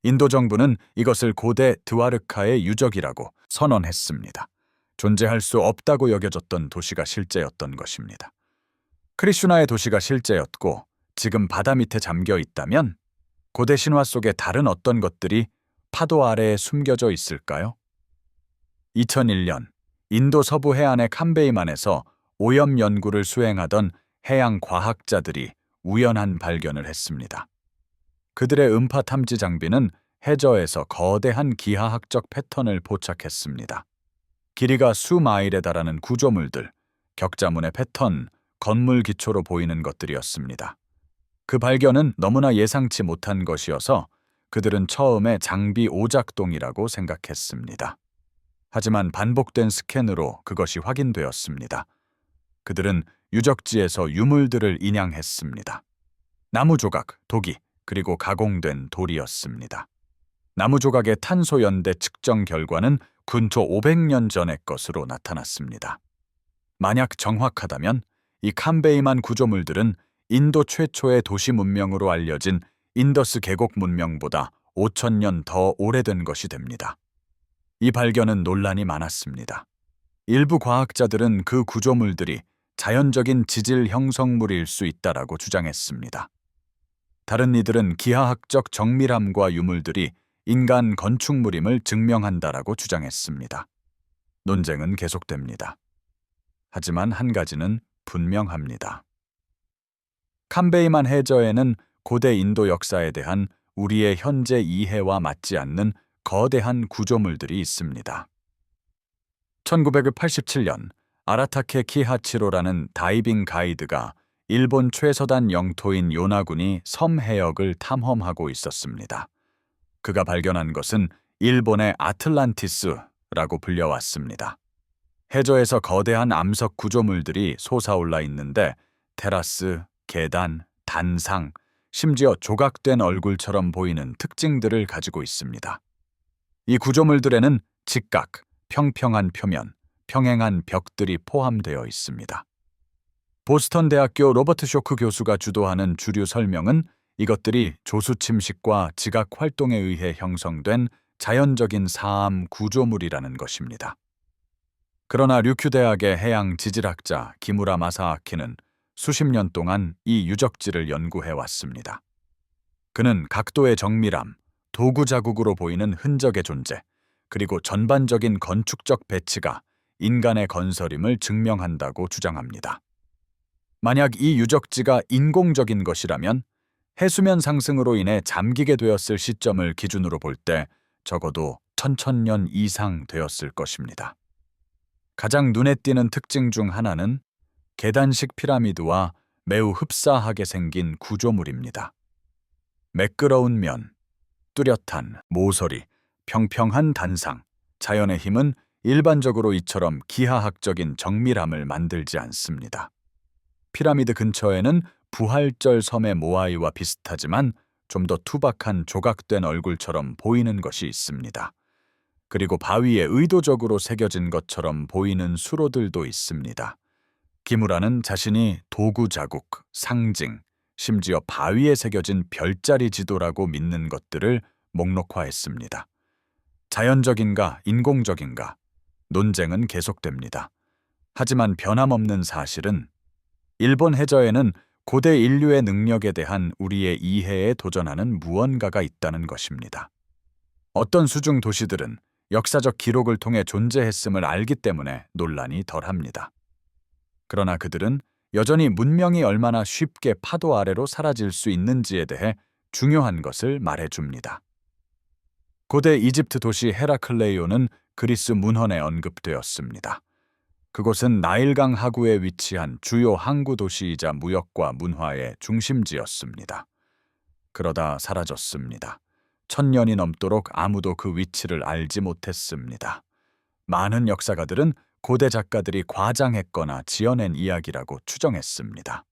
인도 정부는 이것을 고대 드와르카의 유적이라고 선언했습니다. 존재할 수 없다고 여겨졌던 도시가 실제였던 것입니다. 크리슈나의 도시가 실제였고 지금 바다 밑에 잠겨 있다면 고대 신화 속의 다른 어떤 것들이 파도 아래에 숨겨져 있을까요? 2001년 인도 서부 해안의 캄베이만에서 오염 연구를 수행하던 해양 과학자들이 우연한 발견을 했습니다. 그들의 음파 탐지 장비는 해저에서 거대한 기하학적 패턴을 포착했습니다. 길이가 수마일에 달하는 구조물들, 격자문의 패턴, 건물 기초로 보이는 것들이었습니다. 그 발견은 너무나 예상치 못한 것이어서 그들은 처음에 장비 오작동이라고 생각했습니다. 하지만 반복된 스캔으로 그것이 확인되었습니다. 그들은 유적지에서 유물들을 인양했습니다. 나무 조각, 도기, 그리고 가공된 돌이었습니다. 나무 조각의 탄소 연대 측정 결과는 근초 500년 전의 것으로 나타났습니다. 만약 정확하다면 이 캄베이만 구조물들은 인도 최초의 도시 문명으로 알려진 인더스 계곡 문명보다 5,000년 더 오래된 것이 됩니다. 이 발견은 논란이 많았습니다. 일부 과학자들은 그 구조물들이 자연적인 지질 형성물일 수 있다라고 주장했습니다. 다른 이들은 기하학적 정밀함과 유물들이 인간 건축물임을 증명한다라고 주장했습니다. 논쟁은 계속됩니다. 하지만 한 가지는 분명합니다. 캄베이만 해저에는 고대 인도 역사에 대한 우리의 현재 이해와 맞지 않는 거대한 구조물들이 있습니다. 1987년 아라타케 키하치로라는 다이빙 가이드가 일본 최서단 영토인 요나군이 섬 해역을 탐험하고 있었습니다. 그가 발견한 것은 일본의 아틀란티스라고 불려왔습니다. 해저에서 거대한 암석 구조물들이 솟아올라 있는데 테라스, 계단, 단상, 심지어 조각된 얼굴처럼 보이는 특징들을 가지고 있습니다. 이 구조물들에는 직각, 평평한 표면, 평행한 벽들이 포함되어 있습니다. 보스턴 대학교 로버트 쇼크 교수가 주도하는 주류 설명은 이것들이 조수 침식과 지각 활동에 의해 형성된 자연적인 사암 구조물이라는 것입니다. 그러나 류큐 대학의 해양 지질학자 기무라 마사아키는 수십 년 동안 이 유적지를 연구해 왔습니다. 그는 각도의 정밀함, 도구 자국으로 보이는 흔적의 존재, 그리고 전반적인 건축적 배치가 인간의 건설임을 증명한다고 주장합니다. 만약 이 유적지가 인공적인 것이라면 해수면 상승으로 인해 잠기게 되었을 시점을 기준으로 볼 때 적어도 1,000년 이상 되었을 것입니다. 가장 눈에 띄는 특징 중 하나는 계단식 피라미드와 매우 흡사하게 생긴 구조물입니다. 매끄러운 면, 뚜렷한 모서리, 평평한 단상, 자연의 힘은 일반적으로 이처럼 기하학적인 정밀함을 만들지 않습니다. 피라미드 근처에는 부활절 섬의 모아이와 비슷하지만 좀 더 투박한 조각된 얼굴처럼 보이는 것이 있습니다. 그리고 바위에 의도적으로 새겨진 것처럼 보이는 수로들도 있습니다. 기무라는 자신이 도구 자국, 상징, 심지어 바위에 새겨진 별자리 지도라고 믿는 것들을 목록화했습니다. 자연적인가, 인공적인가? 논쟁은 계속됩니다. 하지만 변함없는 사실은 일본 해저에는 고대 인류의 능력에 대한 우리의 이해에 도전하는 무언가가 있다는 것입니다. 어떤 수중 도시들은 역사적 기록을 통해 존재했음을 알기 때문에 논란이 덜합니다. 그러나 그들은 여전히 문명이 얼마나 쉽게 파도 아래로 사라질 수 있는지에 대해 중요한 것을 말해줍니다. 고대 이집트 도시 헤라클레이온은 그리스 문헌에 언급되었습니다. 그곳은 나일강 하구에 위치한 주요 항구 도시이자 무역과 문화의 중심지였습니다. 그러다 사라졌습니다. 1000년이 넘도록 아무도 그 위치를 알지 못했습니다. 많은 역사가들은 고대 작가들이 과장했거나 지어낸 이야기라고 추정했습니다.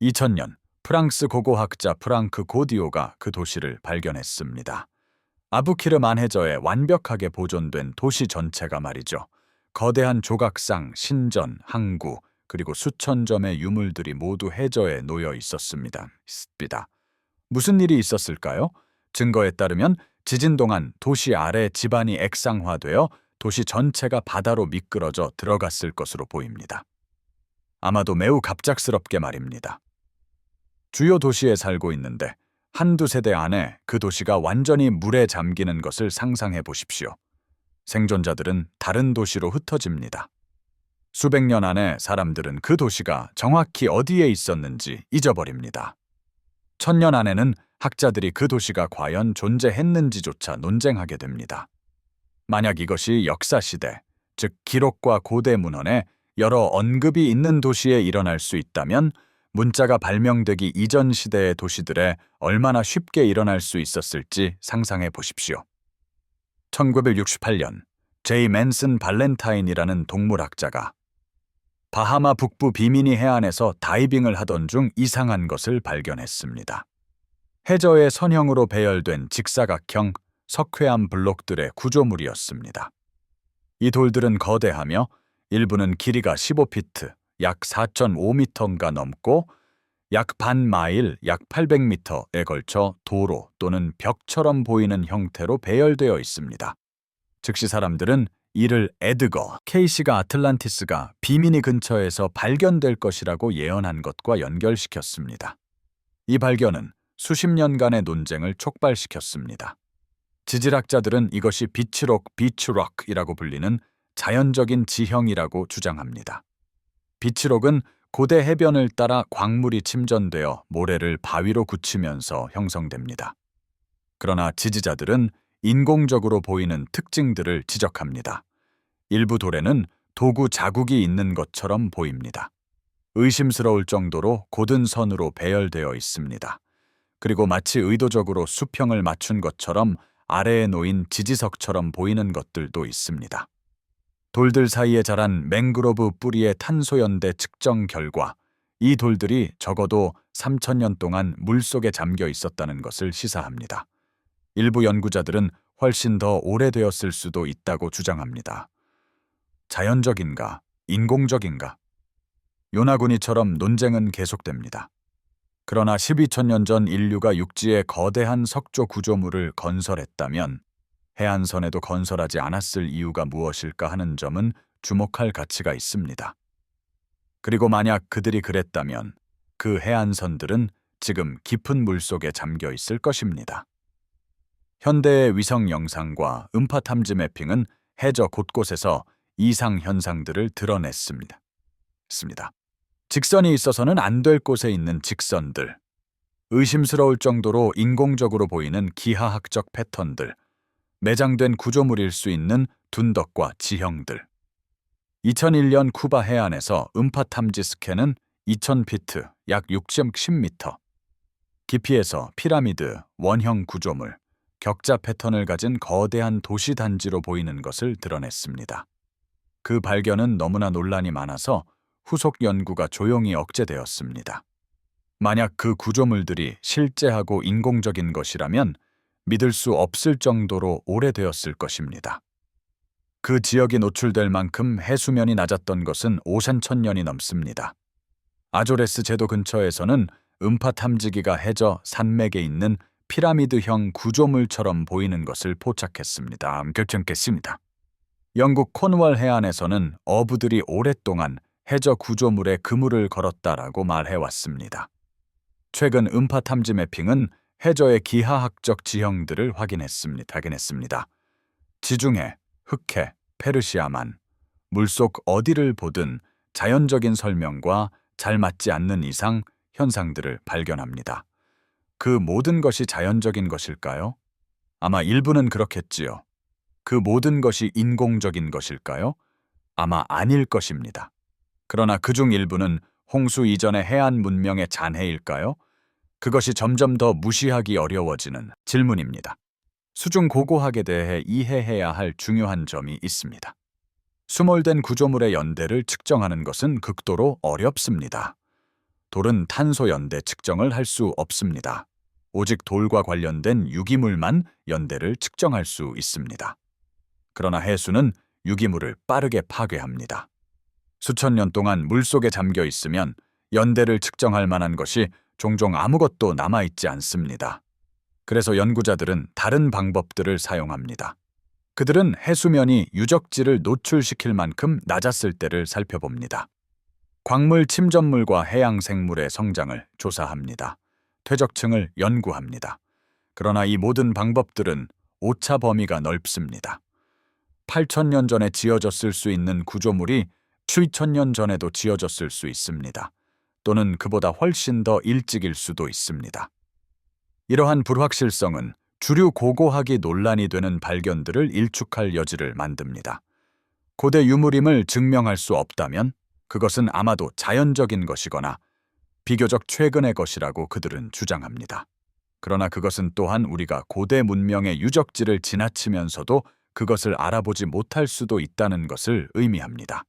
2000년 프랑스 고고학자 프랑크 고디오가 그 도시를 발견했습니다. 아부키르만 해저에 완벽하게 보존된 도시 전체가 말이죠. 거대한 조각상, 신전, 항구, 그리고 수천 점의 유물들이 모두 해저에 놓여 있었습니다. 무슨 일이 있었을까요? 증거에 따르면 지진 동안 도시 아래 지반이 액상화되어 도시 전체가 바다로 미끄러져 들어갔을 것으로 보입니다. 아마도 매우 갑작스럽게 말입니다. 주요 도시에 살고 있는데 한두 세대 안에 그 도시가 완전히 물에 잠기는 것을 상상해 보십시오. 생존자들은 다른 도시로 흩어집니다. 수백 년 안에 사람들은 그 도시가 정확히 어디에 있었는지 잊어버립니다. 1000년 안에는 학자들이 그 도시가 과연 존재했는지조차 논쟁하게 됩니다. 만약 이것이 역사시대, 즉 기록과 고대 문헌에 여러 언급이 있는 도시에 일어날 수 있다면 문자가 발명되기 이전 시대의 도시들에 얼마나 쉽게 일어날 수 있었을지 상상해 보십시오. 1968년 제이 맨슨 발렌타인이라는 동물학자가 바하마 북부 비미니 해안에서 다이빙을 하던 중 이상한 것을 발견했습니다. 해저의 선형으로 배열된 직사각형 석회암 블록들의 구조물이었습니다. 이 돌들은 거대하며 일부는 길이가 15피트, 약 4.5m가 넘고 약 반 마일, 약 800m에 걸쳐 도로 또는 벽처럼 보이는 형태로 배열되어 있습니다. 즉시 사람들은 이를 에드거 케이시가 아틀란티스가 비미니 근처에서 발견될 것이라고 예언한 것과 연결시켰습니다. 이 발견은 수십 년간의 논쟁을 촉발시켰습니다. 지질학자들은 이것이 비치록이라고 불리는 자연적인 지형이라고 주장합니다. 비치록은 고대 해변을 따라 광물이 침전되어 모래를 바위로 굳히면서 형성됩니다. 그러나 지지자들은 인공적으로 보이는 특징들을 지적합니다. 일부 돌에는 도구 자국이 있는 것처럼 보입니다. 의심스러울 정도로 곧은 선으로 배열되어 있습니다. 그리고 마치 의도적으로 수평을 맞춘 것처럼 아래에 놓인 지지석처럼 보이는 것들도 있습니다. 돌들 사이에 자란 맹그로브 뿌리의 탄소연대 측정 결과 이 돌들이 적어도 3000년 동안 물속에 잠겨 있었다는 것을 시사합니다. 일부 연구자들은 훨씬 더 오래되었을 수도 있다고 주장합니다. 자연적인가, 인공적인가? 요나구니처럼 논쟁은 계속됩니다. 그러나 12,000년 전 인류가 육지에 거대한 석조 구조물을 건설했다면 해안선에도 건설하지 않았을 이유가 무엇일까 하는 점은 주목할 가치가 있습니다. 그리고 만약 그들이 그랬다면 그 해안선들은 지금 깊은 물속에 잠겨 있을 것입니다. 현대의 위성 영상과 음파 탐지 매핑은 해저 곳곳에서 이상 현상들을 드러냈습니다. 직선이 있어서는 안 될 곳에 있는 직선들, 의심스러울 정도로 인공적으로 보이는 기하학적 패턴들, 매장된 구조물일 수 있는 둔덕과 지형들. 2001년 쿠바 해안에서 음파 탐지 스캔은 2000피트, 약 6.10m, 깊이에서 피라미드, 원형 구조물, 격자 패턴을 가진 거대한 도시 단지로 보이는 것을 드러냈습니다. 그 발견은 너무나 논란이 많아서 후속 연구가 조용히 억제되었습니다. 만약 그 구조물들이 실제하고 인공적인 것이라면 믿을 수 없을 정도로 오래되었을 것입니다. 그 지역이 노출될 만큼 해수면이 낮았던 것은 5000년이 넘습니다. 아조레스 제도 근처에서는 음파 탐지기가 해저 산맥에 있는 피라미드형 구조물처럼 보이는 것을 포착했습니다. 영국 코너월 해안에서는 어부들이 오랫동안 해저 구조물에 그물을 걸었다라고 말해왔습니다. 최근 음파 탐지 매핑은 해저의 기하학적 지형들을 확인했습니다. 지중해, 흑해, 페르시아만, 물속 어디를 보든 자연적인 설명과 잘 맞지 않는 이상 현상들을 발견합니다. 그 모든 것이 자연적인 것일까요? 아마 일부는 그렇겠지요. 그 모든 것이 인공적인 것일까요? 아마 아닐 것입니다. 그러나 그중 일부는 홍수 이전의 해안 문명의 잔해일까요? 그것이 점점 더 무시하기 어려워지는 질문입니다. 수중고고학에 대해 이해해야 할 중요한 점이 있습니다. 수몰된 구조물의 연대를 측정하는 것은 극도로 어렵습니다. 돌은 탄소 연대 측정을 할 수 없습니다. 오직 돌과 관련된 유기물만 연대를 측정할 수 있습니다. 그러나 해수는 유기물을 빠르게 파괴합니다. 수천 년 동안 물속에 잠겨 있으면 연대를 측정할 만한 것이 종종 아무것도 남아있지 않습니다. 그래서 연구자들은 다른 방법들을 사용합니다. 그들은 해수면이 유적지를 노출시킬 만큼 낮았을 때를 살펴봅니다. 광물 침전물과 해양 생물의 성장을 조사합니다. 퇴적층을 연구합니다. 그러나 이 모든 방법들은 오차 범위가 넓습니다. 8,000년 전에 지어졌을 수 있는 구조물이 7,000년 전에도 지어졌을 수 있습니다. 또는 그보다 훨씬 더 일찍일 수도 있습니다. 이러한 불확실성은 주류 고고학이 논란이 되는 발견들을 일축할 여지를 만듭니다. 고대 유물임을 증명할 수 없다면 그것은 아마도 자연적인 것이거나 비교적 최근의 것이라고 그들은 주장합니다. 그러나 그것은 또한 우리가 고대 문명의 유적지를 지나치면서도 그것을 알아보지 못할 수도 있다는 것을 의미합니다.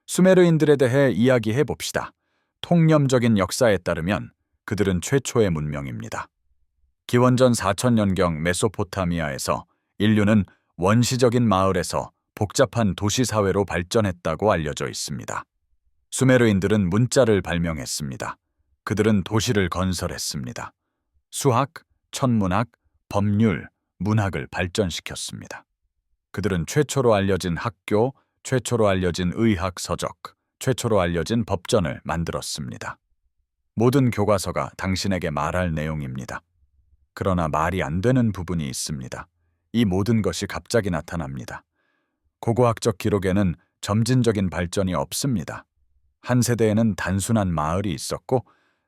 수메르인들에 대해 이야기해 봅시다. 통념적인 역사에 따르면 그들은 최초의 문명입니다. 기원전 4,000년경 메소포타미아에서 인류는 원시적인 마을에서 복잡한 도시 사회로 발전했다고 알려져 있습니다. 수메르인들은 문자를 발명했습니다. 그들은 도시를 건설했습니다. 수학, 천문학, 법률, 문학을 발전시켰습니다. 그들은 최초로 알려진 학교, 최초로 알려진 의학 서적, 최초로 알려진 법전을 만들었습니다. 모든 교과서가 당신에게 말할 내용입니다. 그러나 말이 안 되는 부분이 있습니다. 이 모든 것이 갑자기 나타납니다. 고고학적 기록에는 점진적인 발전이 없습니다. 한 세대에는 단순한 마을이 있었고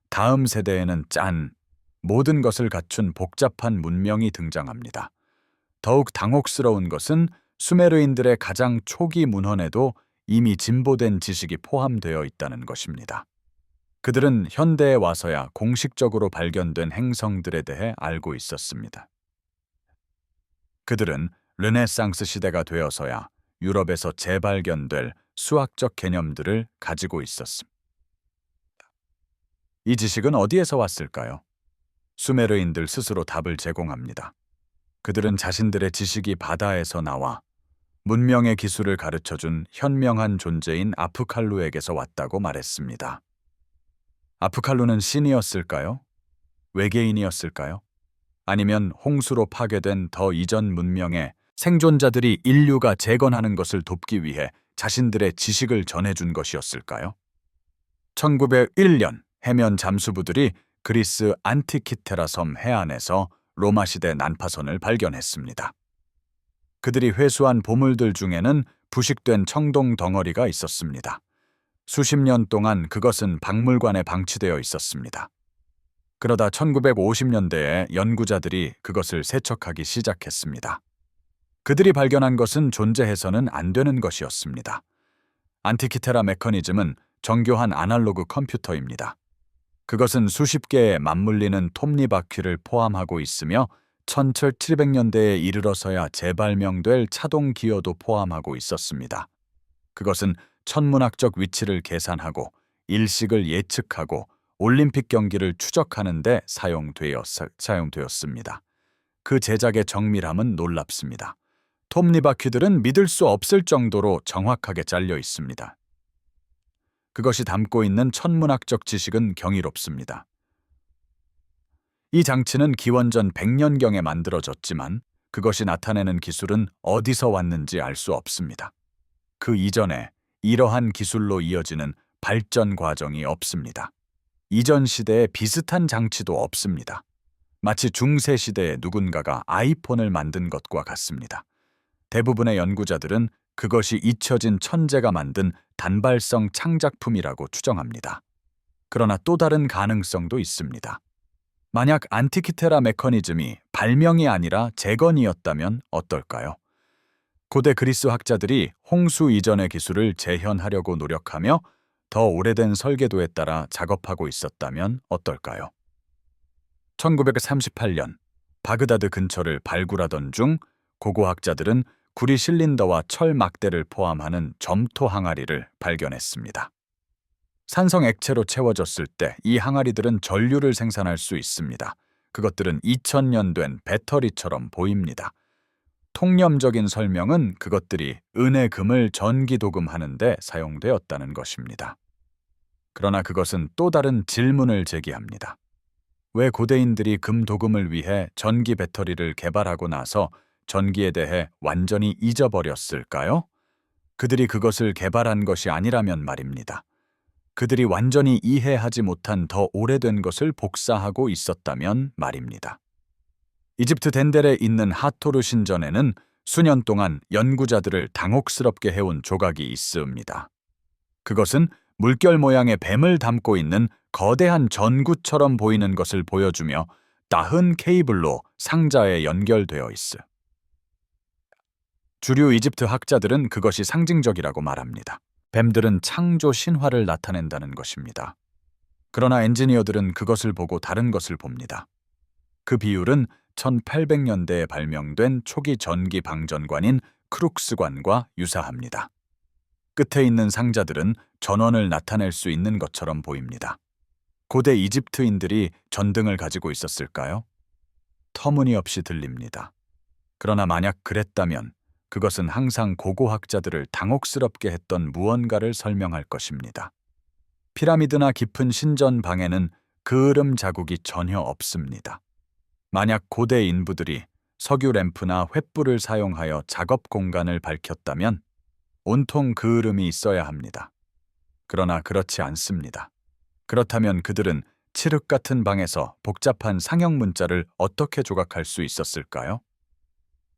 다음 세대에는 모든 것을 갖춘 복잡한 문명이 등장합니다. 더욱 당혹스러운 것은 수메르인들의 가장 초기 문헌에도 이미 진보된 지식이 포함되어 있다는 것입니다. 그들은 현대에 와서야 공식적으로 발견된 행성들에 대해 알고 있었습니다. 그들은 르네상스 시대가 되어서야 유럽에서 재발견될 수학적 개념들을 가지고 있었습니다. 이 지식은 어디에서 왔을까요? 수메르인들 스스로 답을 제공합니다. 그들은 자신들의 지식이 바다에서 나와 문명의 기술을 가르쳐준 현명한 존재인 아프칼루에게서 왔다고 말했습니다. 아프칼루는 신이었을까요? 외계인이었을까요? 아니면 홍수로 파괴된 더 이전 문명의 생존자들이 인류가 재건하는 것을 돕기 위해 자신들의 지식을 전해준 것이었을까요? 1901년 해면 잠수부들이 그리스 안티키테라 섬 해안에서 로마 시대 난파선을 발견했습니다. 그들이 회수한 보물들 중에는 부식된 청동 덩어리가 있었습니다. 수십 년 동안 그것은 박물관에 방치되어 있었습니다. 그러다 1950년대에 연구자들이 그것을 세척하기 시작했습니다. 그들이 발견한 것은 존재해서는 안 되는 것이었습니다. 안티키테라 메커니즘은 정교한 아날로그 컴퓨터입니다. 그것은 수십 개의 맞물리는 톱니바퀴를 포함하고 있으며 1700년대에 이르러서야 재발명될 차동 기어도 포함하고 있었습니다. 그것은 천문학적 위치를 계산하고 일식을 예측하고 올림픽 경기를 추적하는 데 사용되었습니다. 그 제작의 정밀함은 놀랍습니다. 톱니바퀴들은 믿을 수 없을 정도로 정확하게 잘려 있습니다. 그것이 담고 있는 천문학적 지식은 경이롭습니다. 이 장치는 기원전 100년경에 만들어졌지만 그것이 나타내는 기술은 어디서 왔는지 알 수 없습니다. 그 이전에 이러한 기술로 이어지는 발전 과정이 없습니다. 이전 시대에 비슷한 장치도 없습니다. 마치 중세 시대에 누군가가 아이폰을 만든 것과 같습니다. 대부분의 연구자들은 그것이 잊혀진 천재가 만든 단발성 창작품이라고 추정합니다. 그러나 또 다른 가능성도 있습니다. 만약 안티키테라 메커니즘이 발명이 아니라 재건이었다면 어떨까요? 고대 그리스 학자들이 홍수 이전의 기술을 재현하려고 노력하며 더 오래된 설계도에 따라 작업하고 있었다면 어떨까요? 1938년 바그다드 근처를 발굴하던 중 고고학자들은 구리 실린더와 철 막대를 포함하는 점토 항아리를 발견했습니다. 산성 액체로 채워졌을 때 이 항아리들은 전류를 생산할 수 있습니다. 그것들은 2000년 된 배터리처럼 보입니다. 통념적인 설명은 그것들이 은의 금을 전기 도금하는 데 사용되었다는 것입니다. 그러나 그것은 또 다른 질문을 제기합니다. 왜 고대인들이 금 도금을 위해 전기 배터리를 개발하고 나서 전기에 대해 완전히 잊어버렸을까요? 그들이 그것을 개발한 것이 아니라면 말입니다. 그들이 완전히 이해하지 못한 더 오래된 것을 복사하고 있었다면 말입니다. 이집트 덴델에 있는 하토르 신전에는 수년 동안 연구자들을 당혹스럽게 해온 조각이 있습니다. 그것은 물결 모양의 뱀을 담고 있는 거대한 전구처럼 보이는 것을 보여주며 따흔 케이블로 상자에 연결되어 있어. 주류 이집트 학자들은 그것이 상징적이라고 말합니다. 뱀들은 창조 신화를 나타낸다는 것입니다. 그러나 엔지니어들은 그것을 보고 다른 것을 봅니다. 그 비율은 1800년대에 발명된 초기 전기 방전관인 크룩스관과 유사합니다. 끝에 있는 상자들은 전원을 나타낼 수 있는 것처럼 보입니다. 고대 이집트인들이 전등을 가지고 있었을까요? 터무니없이 들립니다. 그러나 만약 그랬다면 그것은 항상 고고학자들을 당혹스럽게 했던 무언가를 설명할 것입니다. 피라미드나 깊은 신전 방에는 그을음 자국이 전혀 없습니다. 만약 고대 인부들이 석유 램프나 횃불을 사용하여 작업 공간을 밝혔다면 온통 그을음이 있어야 합니다. 그러나 그렇지 않습니다. 그렇다면 그들은 칠흑 같은 방에서 복잡한 상형 문자를 어떻게 조각할 수 있었을까요?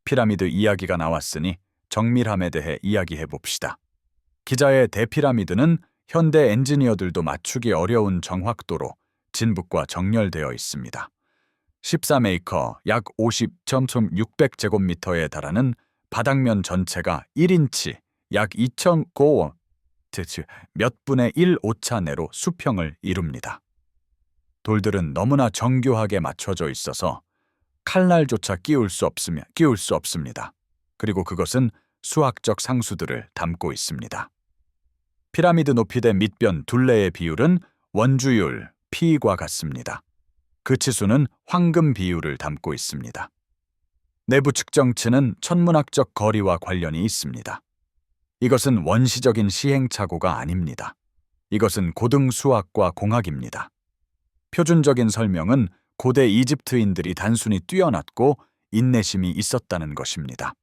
피라미드 이야기가 나왔으니 정밀함에 대해 이야기해 봅시다. 기자의 대피라미드는 현대 엔지니어들도 맞추기 어려운 정확도로 진북과 정렬되어 있습니다. 14메이커 약 50.600제곱미터에 달하는 바닥면 전체가 1인치 약 2,009 몇 분의 1 오차 내로 수평을 이룹니다. 돌들은 너무나 정교하게 맞춰져 있어서 칼날조차 끼울 수 없습니다. 그리고 그것은 수학적 상수들을 담고 있습니다. 피라미드 높이 대 밑변 둘레의 비율은 원주율 P과 같습니다. 그 치수는 황금 비율을 담고 있습니다. 내부 측정치는 천문학적 거리와 관련이 있습니다. 이것은 원시적인 시행착오가 아닙니다. 이것은 고등 수학과 공학입니다. 표준적인 설명은 고대 이집트인들이 단순히 뛰어났고 인내심이 있었다는 것입니다.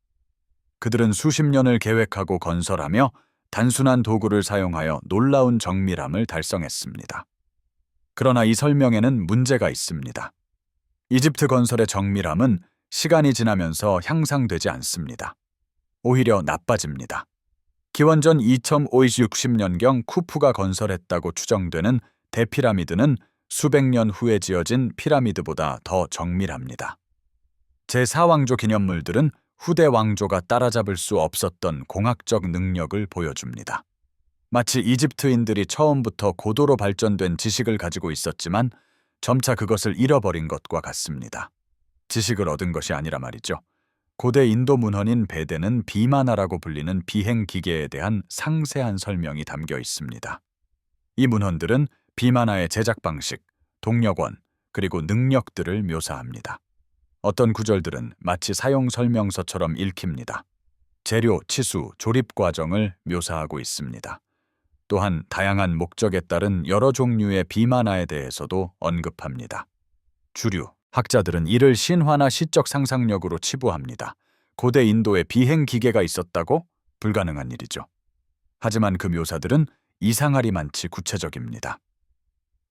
그들은 수십 년을 계획하고 건설하며 단순한 도구를 사용하여 놀라운 정밀함을 달성했습니다. 그러나 이 설명에는 문제가 있습니다. 이집트 건설의 정밀함은 시간이 지나면서 향상되지 않습니다. 오히려 나빠집니다. 기원전 2560년경 쿠푸가 건설했다고 추정되는 대피라미드는 수백 년 후에 지어진 피라미드보다 더 정밀합니다. 제4왕조 기념물들은 후대 왕조가 따라잡을 수 없었던 공학적 능력을 보여줍니다. 마치 이집트인들이 처음부터 고도로 발전된 지식을 가지고 있었지만 점차 그것을 잃어버린 것과 같습니다. 지식을 얻은 것이 아니라 말이죠. 고대 인도 문헌인 베데는 비마나라고 불리는 비행 기계에 대한 상세한 설명이 담겨 있습니다. 이 문헌들은 비마나의 제작 방식, 동력원, 그리고 능력들을 묘사합니다. 어떤 구절들은 마치 사용 설명서처럼 읽힙니다. 재료, 치수, 조립 과정을 묘사하고 있습니다. 또한 다양한 목적에 따른 여러 종류의 비마나에 대해서도 언급합니다. 주류 학자들은 이를 신화나 시적 상상력으로 치부합니다. 고대 인도에 비행 기계가 있었다고? 불가능한 일이죠. 하지만 그 묘사들은 이상하리만치 구체적입니다.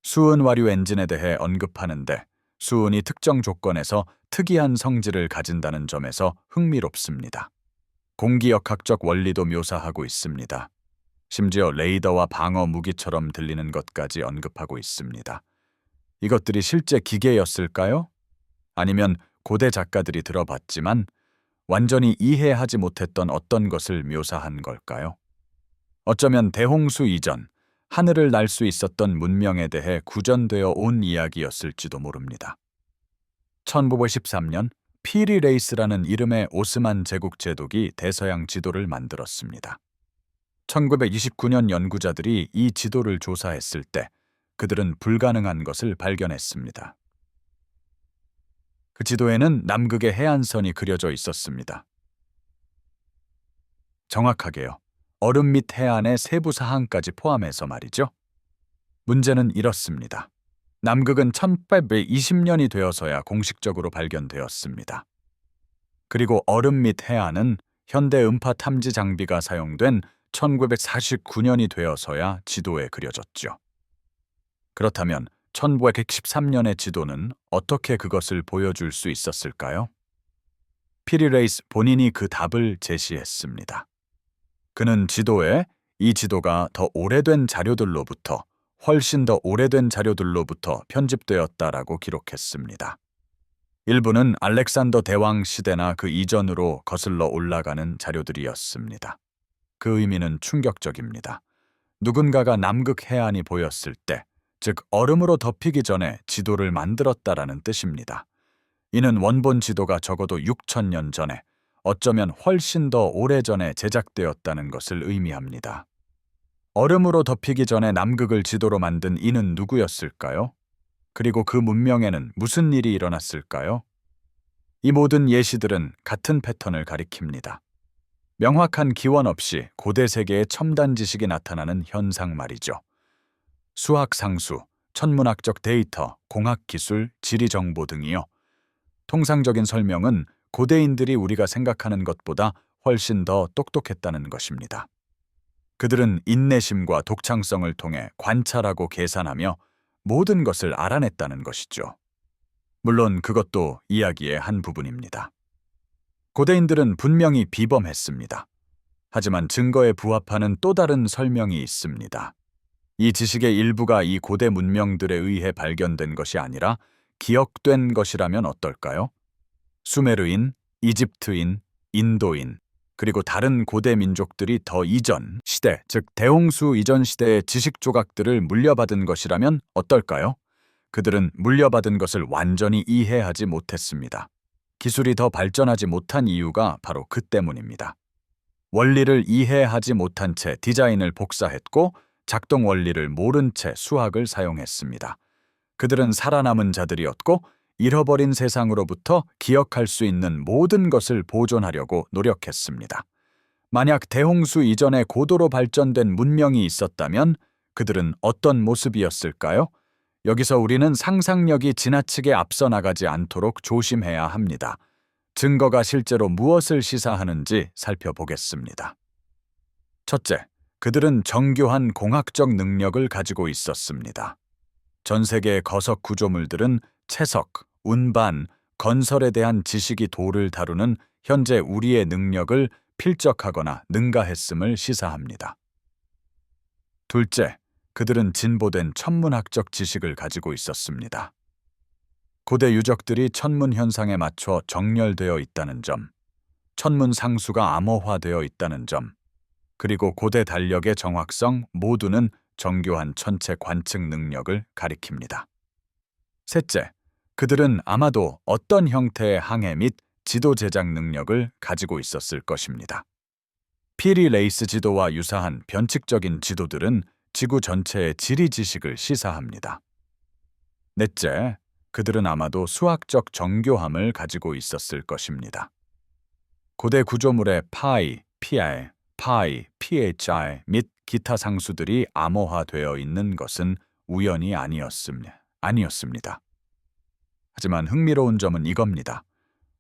수은 와류 엔진에 대해 언급하는데 수은이 특정 조건에서 특이한 성질을 가진다는 점에서 흥미롭습니다. 공기역학적 원리도 묘사하고 있습니다. 심지어 레이더와 방어 무기처럼 들리는 것까지 언급하고 있습니다. 이것들이 실제 기계였을까요? 아니면 고대 작가들이 들어봤지만 완전히 이해하지 못했던 어떤 것을 묘사한 걸까요? 어쩌면 대홍수 이전, 하늘을 날 수 있었던 문명에 대해 구전되어 온 이야기였을지도 모릅니다. 1913년 피리 레이스라는 이름의 오스만 제국 제독이 대서양 지도를 만들었습니다. 1929년 연구자들이 이 지도를 조사했을 때 그들은 불가능한 것을 발견했습니다. 그 지도에는 남극의 해안선이 그려져 있었습니다. 정확하게요. 얼음 및 해안의 세부 사항까지 포함해서 말이죠. 문제는 이렇습니다. 남극은 1820년이 되어서야 공식적으로 발견되었습니다. 그리고 얼음 및 해안은 현대 음파 탐지 장비가 사용된 1949년이 되어서야 지도에 그려졌죠. 그렇다면 1913년의 지도는 어떻게 그것을 보여줄 수 있었을까요? 피리 레이스 본인이 그 답을 제시했습니다. 그는 지도에 이 지도가 더 오래된 자료들로부터 훨씬 더 오래된 자료들로부터 편집되었다라고 기록했습니다. 일부는 알렉산더 대왕 시대나 그 이전으로 거슬러 올라가는 자료들이었습니다. 그 의미는 충격적입니다. 누군가가 남극 해안이 보였을 때, 즉 얼음으로 덮이기 전에 지도를 만들었다라는 뜻입니다. 이는 원본 지도가 적어도 6,000년 전에, 어쩌면 훨씬 더 오래전에 제작되었다는 것을 의미합니다. 얼음으로 덮이기 전에 남극을 지도로 만든 이는 누구였을까요? 그리고 그 문명에는 무슨 일이 일어났을까요? 이 모든 예시들은 같은 패턴을 가리킵니다. 명확한 기원 없이 고대 세계의 첨단 지식이 나타나는 현상 말이죠. 수학 상수, 천문학적 데이터, 공학 기술, 지리 정보 등이요. 통상적인 설명은 고대인들이 우리가 생각하는 것보다 훨씬 더 똑똑했다는 것입니다. 그들은 인내심과 독창성을 통해 관찰하고 계산하며 모든 것을 알아냈다는 것이죠. 물론 그것도 이야기의 한 부분입니다. 고대인들은 분명히 비범했습니다. 하지만 증거에 부합하는 또 다른 설명이 있습니다. 이 지식의 일부가 이 고대 문명들에 의해 발견된 것이 아니라 기억된 것이라면 어떨까요? 수메르인, 이집트인, 인도인, 그리고 다른 고대 민족들이 더 이전 시대, 즉 대홍수 이전 시대의 지식 조각들을 물려받은 것이라면 어떨까요? 그들은 물려받은 것을 완전히 이해하지 못했습니다. 기술이 더 발전하지 못한 이유가 바로 그 때문입니다. 원리를 이해하지 못한 채 디자인을 복사했고 작동 원리를 모른 채 수학을 사용했습니다. 그들은 살아남은 자들이었고 잃어버린 세상으로부터 기억할 수 있는 모든 것을 보존하려고 노력했습니다. 만약 대홍수 이전에 고도로 발전된 문명이 있었다면 그들은 어떤 모습이었을까요? 여기서 우리는 상상력이 지나치게 앞서 나가지 않도록 조심해야 합니다. 증거가 실제로 무엇을 시사하는지 살펴보겠습니다. 첫째, 그들은 정교한 공학적 능력을 가지고 있었습니다. 전 세계의 거석 구조물들은 채석, 운반, 건설에 대한 지식이 도를 다루는 현재 우리의 능력을 필적하거나 능가했음을 시사합니다. 둘째, 그들은 진보된 천문학적 지식을 가지고 있었습니다. 고대 유적들이 천문 현상에 맞춰 정렬되어 있다는 점, 천문 상수가 암호화되어 있다는 점, 그리고 고대 달력의 정확성 모두는 정교한 천체 관측 능력을 가리킵니다. 셋째, 그들은 아마도 어떤 형태의 항해 및 지도 제작 능력을 가지고 있었을 것입니다. 피리 레이스 지도와 유사한 변칙적인 지도들은 지구 전체의 지리 지식을 시사합니다. 넷째, 그들은 아마도 수학적 정교함을 가지고 있었을 것입니다. 고대 구조물의 파이, PI, 파이, PHI 및 기타 상수들이 암호화되어 있는 것은 우연이 아니었습니다. 하지만 흥미로운 점은 이겁니다.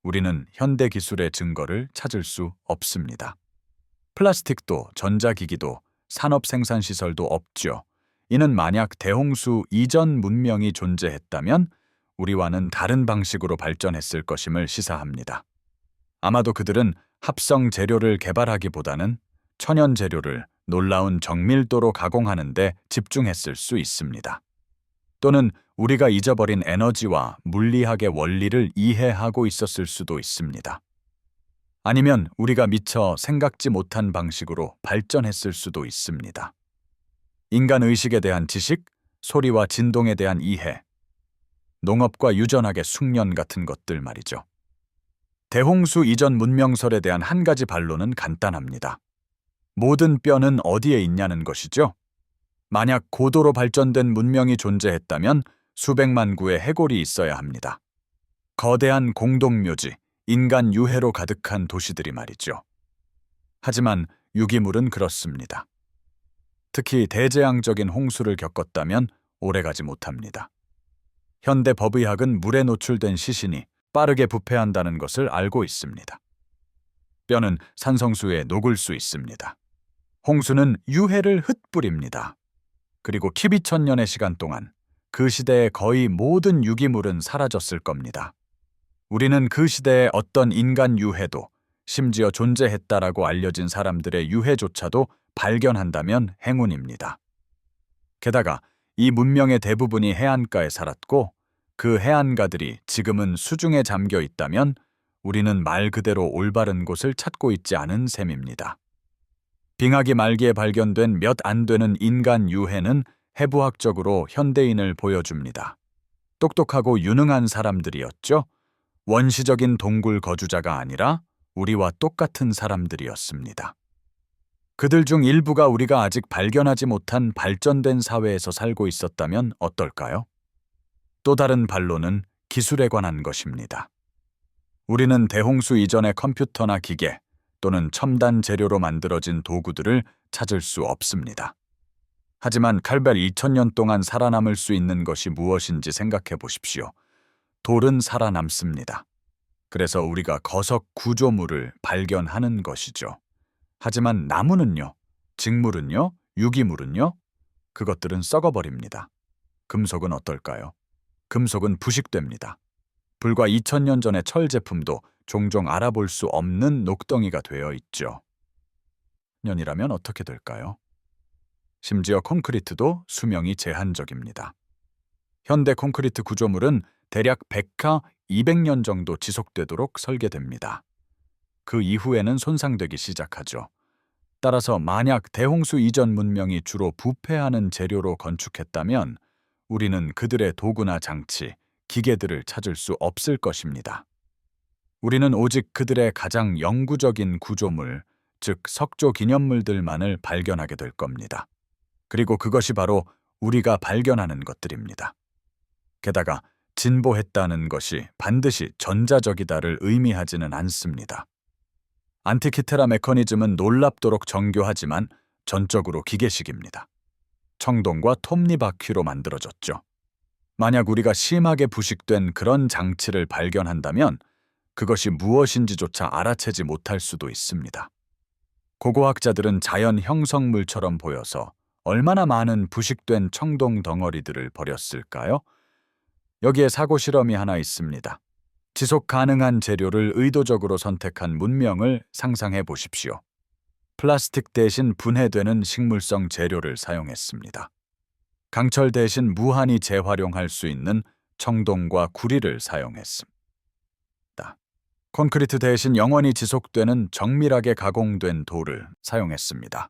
우리는 현대 기술의 증거를 찾을 수 없습니다. 플라스틱도 전자기기도 산업 생산시설도 없죠. 이는 만약 대홍수 이전 문명이 존재했다면 우리와는 다른 방식으로 발전했을 것임을 시사합니다. 아마도 그들은 합성 재료를 개발하기보다는 천연 재료를 놀라운 정밀도로 가공하는 데 집중했을 수 있습니다. 또는 우리가 잊어버린 에너지와 물리학의 원리를 이해하고 있었을 수도 있습니다. 아니면 우리가 미처 생각지 못한 방식으로 발전했을 수도 있습니다. 인간 의식에 대한 지식, 소리와 진동에 대한 이해, 농업과 유전학의 숙련 같은 것들 말이죠. 대홍수 이전 문명설에 대한 한 가지 반론은 간단합니다. 모든 뼈는 어디에 있냐는 것이죠. 만약 고도로 발전된 문명이 존재했다면 수백만 구의 해골이 있어야 합니다. 거대한 공동묘지, 인간 유해로 가득한 도시들이 말이죠. 하지만 유기물은 그렇습니다. 특히 대재앙적인 홍수를 겪었다면 오래가지 못합니다. 현대 법의학은 물에 노출된 시신이 빠르게 부패한다는 것을 알고 있습니다. 뼈는 산성수에 녹을 수 있습니다. 홍수는 유해를 흩뿌립니다. 그리고 키비천년의 시간 동안 그 시대의 거의 모든 유기물은 사라졌을 겁니다. 우리는 그 시대의 어떤 인간 유해도, 심지어 존재했다라고 알려진 사람들의 유해조차도 발견한다면 행운입니다. 게다가 이 문명의 대부분이 해안가에 살았고 그 해안가들이 지금은 수중에 잠겨 있다면 우리는 말 그대로 올바른 곳을 찾고 있지 않은 셈입니다. 빙하기 말기에 발견된 몇 안 되는 인간 유해는 해부학적으로 현대인을 보여줍니다. 똑똑하고 유능한 사람들이었죠. 원시적인 동굴 거주자가 아니라 우리와 똑같은 사람들이었습니다. 그들 중 일부가 우리가 아직 발견하지 못한 발전된 사회에서 살고 있었다면 어떨까요? 또 다른 반론은 기술에 관한 것입니다. 우리는 대홍수 이전의 컴퓨터나 기계 또는 첨단 재료로 만들어진 도구들을 찾을 수 없습니다. 하지만 칼벨 2000년 동안 살아남을 수 있는 것이 무엇인지 생각해 보십시오. 돌은 살아남습니다. 그래서 우리가 거석 구조물을 발견하는 것이죠. 하지만 나무는요, 직물은요, 유기물은요, 그것들은 썩어버립니다. 금속은 어떨까요? 금속은 부식됩니다. 불과 2000년 전의 철 제품도 종종 알아볼 수 없는 녹덩이가 되어 있죠. 년이라면 어떻게 될까요? 심지어 콘크리트도 수명이 제한적입니다. 현대 콘크리트 구조물은 대략 100화 200년 정도 지속되도록 설계됩니다. 그 이후에는 손상되기 시작하죠. 따라서 만약 대홍수 이전 문명이 주로 부패하는 재료로 건축했다면 우리는 그들의 도구나 장치, 기계들을 찾을 수 없을 것입니다. 우리는 오직 그들의 가장 영구적인 구조물, 즉 석조 기념물들만을 발견하게 될 겁니다. 그리고 그것이 바로 우리가 발견하는 것들입니다. 게다가 진보했다는 것이 반드시 전자적이다를 의미하지는 않습니다. 안티키테라 메커니즘은 놀랍도록 정교하지만 전적으로 기계식입니다. 청동과 톱니바퀴로 만들어졌죠. 만약 우리가 심하게 부식된 그런 장치를 발견한다면 그것이 무엇인지조차 알아채지 못할 수도 있습니다. 고고학자들은 자연 형성물처럼 보여서 얼마나 많은 부식된 청동 덩어리들을 버렸을까요? 여기에 사고 실험이 하나 있습니다. 지속 가능한 재료를 의도적으로 선택한 문명을 상상해 보십시오. 플라스틱 대신 분해되는 식물성 재료를 사용했습니다. 강철 대신 무한히 재활용할 수 있는 청동과 구리를 사용했습니다. 콘크리트 대신 영원히 지속되는 정밀하게 가공된 돌을 사용했습니다.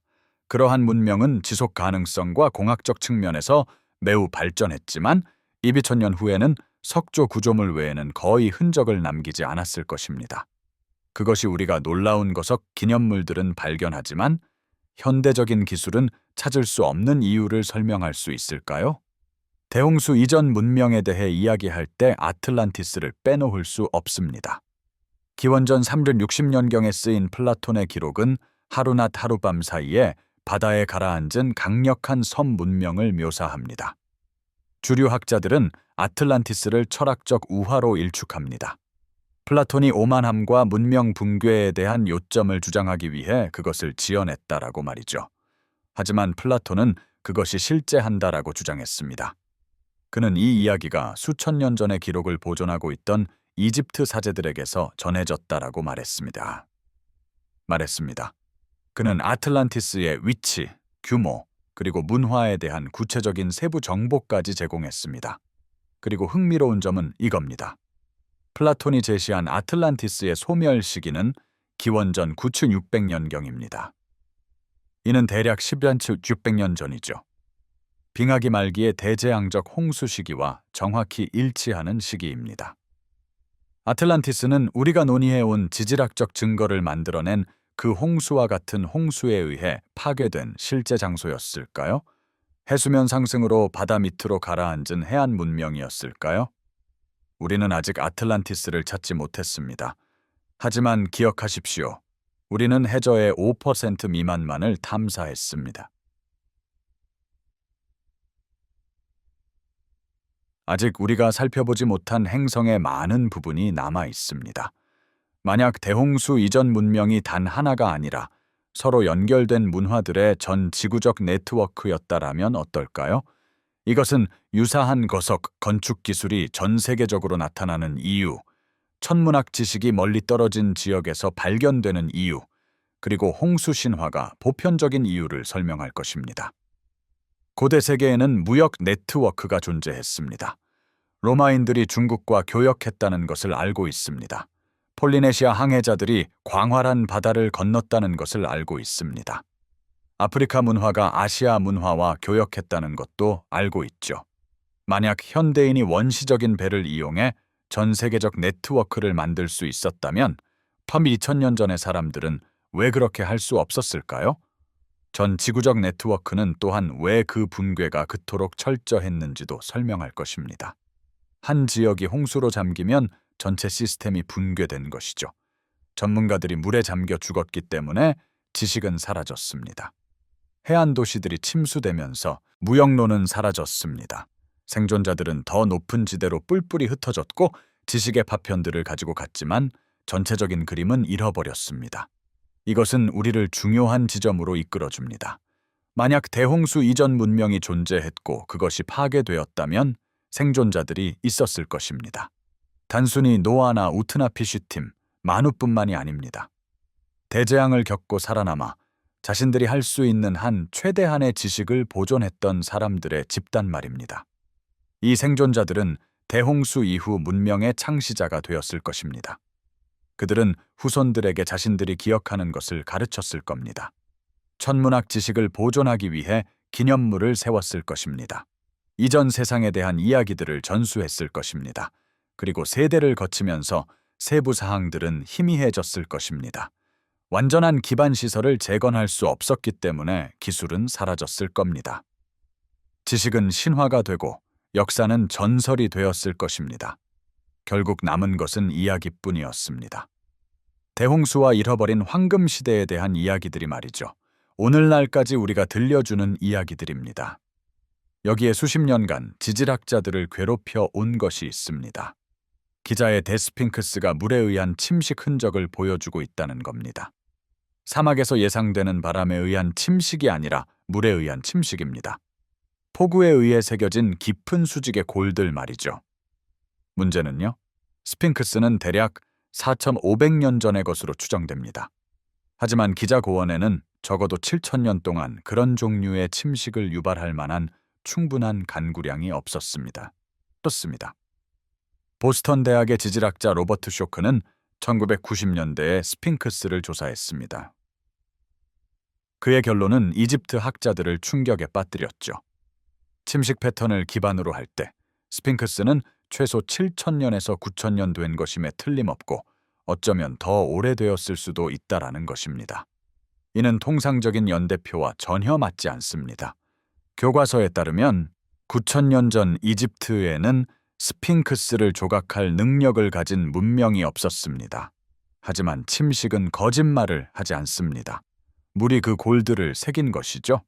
그러한 문명은 지속 가능성과 공학적 측면에서 매우 발전했지만 2000년 후에는 석조 구조물 외에는 거의 흔적을 남기지 않았을 것입니다. 그것이 우리가 놀라운 거석 기념물들은 발견하지만 현대적인 기술은 찾을 수 없는 이유를 설명할 수 있을까요? 대홍수 이전 문명에 대해 이야기할 때 아틀란티스를 빼놓을 수 없습니다. 기원전 360년경에 쓰인 플라톤의 기록은 하루낮 하룻밤 사이에 바다에 가라앉은 강력한 섬 문명을 묘사합니다. 주류 학자들은 아틀란티스를 철학적 우화로 일축합니다. 플라톤이 오만함과 문명 붕괴에 대한 요점을 주장하기 위해 그것을 지어냈다라고 말이죠. 하지만 플라톤은 그것이 실제한다라고 주장했습니다. 그는 이 이야기가 수천 년 전의 기록을 보존하고 있던 이집트 사제들에게서 전해졌다라고 말했습니다. 말했습니다. 그는 아틀란티스의 위치, 규모, 그리고 문화에 대한 구체적인 세부 정보까지 제공했습니다. 그리고 흥미로운 점은 이겁니다. 플라톤이 제시한 아틀란티스의 소멸 시기는 기원전 9600년경입니다. 이는 대략 10년 전이죠. 빙하기 말기의 대재앙적 홍수 시기와 정확히 일치하는 시기입니다. 아틀란티스는 우리가 논의해온 지질학적 증거를 만들어낸 그 홍수와 같은 홍수에 의해 파괴된 실제 장소였을까요? 해수면 상승으로 바다 밑으로 가라앉은 해안 문명이었을까요? 우리는 아직 아틀란티스를 찾지 못했습니다. 하지만 기억하십시오. 우리는 해저의 5% 미만만을 탐사했습니다. 아직 우리가 살펴보지 못한 행성의 많은 부분이 남아 있습니다. 만약 대홍수 이전 문명이 단 하나가 아니라 서로 연결된 문화들의 전 지구적 네트워크였다라면 어떨까요? 이것은 유사한 거석, 건축 기술이 전 세계적으로 나타나는 이유, 천문학 지식이 멀리 떨어진 지역에서 발견되는 이유, 그리고 홍수 신화가 보편적인 이유를 설명할 것입니다. 고대 세계에는 무역 네트워크가 존재했습니다. 로마인들이 중국과 교역했다는 것을 알고 있습니다. 폴리네시아 항해자들이 광활한 바다를 건넜다는 것을 알고 있습니다. 아프리카 문화가 아시아 문화와 교역했다는 것도 알고 있죠. 만약 현대인이 원시적인 배를 이용해 전 세계적 네트워크를 만들 수 있었다면 2000년 전의 사람들은 왜 그렇게 할 수 없었을까요? 전 지구적 네트워크는 또한 왜 그 붕괴가 그토록 철저했는지도 설명할 것입니다. 한 지역이 홍수로 잠기면 전체 시스템이 붕괴된 것이죠. 전문가들이 물에 잠겨 죽었기 때문에 지식은 사라졌습니다. 해안 도시들이 침수되면서 무역로는 사라졌습니다. 생존자들은 더 높은 지대로 뿔뿔이 흩어졌고 지식의 파편들을 가지고 갔지만 전체적인 그림은 잃어버렸습니다. 이것은 우리를 중요한 지점으로 이끌어줍니다. 만약 대홍수 이전 문명이 존재했고 그것이 파괴되었다면 생존자들이 있었을 것입니다. 단순히 노아나 우트나피쉬팀, 마누뿐만이 아닙니다. 대재앙을 겪고 살아남아 자신들이 할 수 있는 한 최대한의 지식을 보존했던 사람들의 집단 말입니다. 이 생존자들은 대홍수 이후 문명의 창시자가 되었을 것입니다. 그들은 후손들에게 자신들이 기억하는 것을 가르쳤을 겁니다. 천문학 지식을 보존하기 위해 기념물을 세웠을 것입니다. 이전 세상에 대한 이야기들을 전수했을 것입니다. 그리고 세대를 거치면서 세부 사항들은 희미해졌을 것입니다. 완전한 기반 시설을 재건할 수 없었기 때문에 기술은 사라졌을 겁니다. 지식은 신화가 되고 역사는 전설이 되었을 것입니다. 결국 남은 것은 이야기뿐이었습니다. 대홍수와 잃어버린 황금 시대에 대한 이야기들이 말이죠. 오늘날까지 우리가 들려주는 이야기들입니다. 여기에 수십 년간 지질학자들을 괴롭혀 온 것이 있습니다. 기자의 데스핑크스가 물에 의한 침식 흔적을 보여주고 있다는 겁니다. 사막에서 예상되는 바람에 의한 침식이 아니라 물에 의한 침식입니다. 폭우에 의해 새겨진 깊은 수직의 골들 말이죠. 문제는요, 스핑크스는 대략 4,500년 전의 것으로 추정됩니다. 하지만 기자 고원에는 적어도 7,000년 동안 그런 종류의 침식을 유발할 만한 충분한 간구량이 없었습니다. 그렇습니다. 보스턴 대학의 지질학자 로버트 쇼크는 1990년대에 스핑크스를 조사했습니다. 그의 결론은 이집트 학자들을 충격에 빠뜨렸죠. 침식 패턴을 기반으로 할 때 스핑크스는 최소 7,000년에서 9,000년 된 것임에 틀림없고 어쩌면 더 오래되었을 수도 있다라는 것입니다. 이는 통상적인 연대표와 전혀 맞지 않습니다. 교과서에 따르면 9,000년 전 이집트에는 스핑크스를 조각할 능력을 가진 문명이 없었습니다. 하지만 침식은 거짓말을 하지 않습니다. 물이 그 골들을 새긴 것이죠.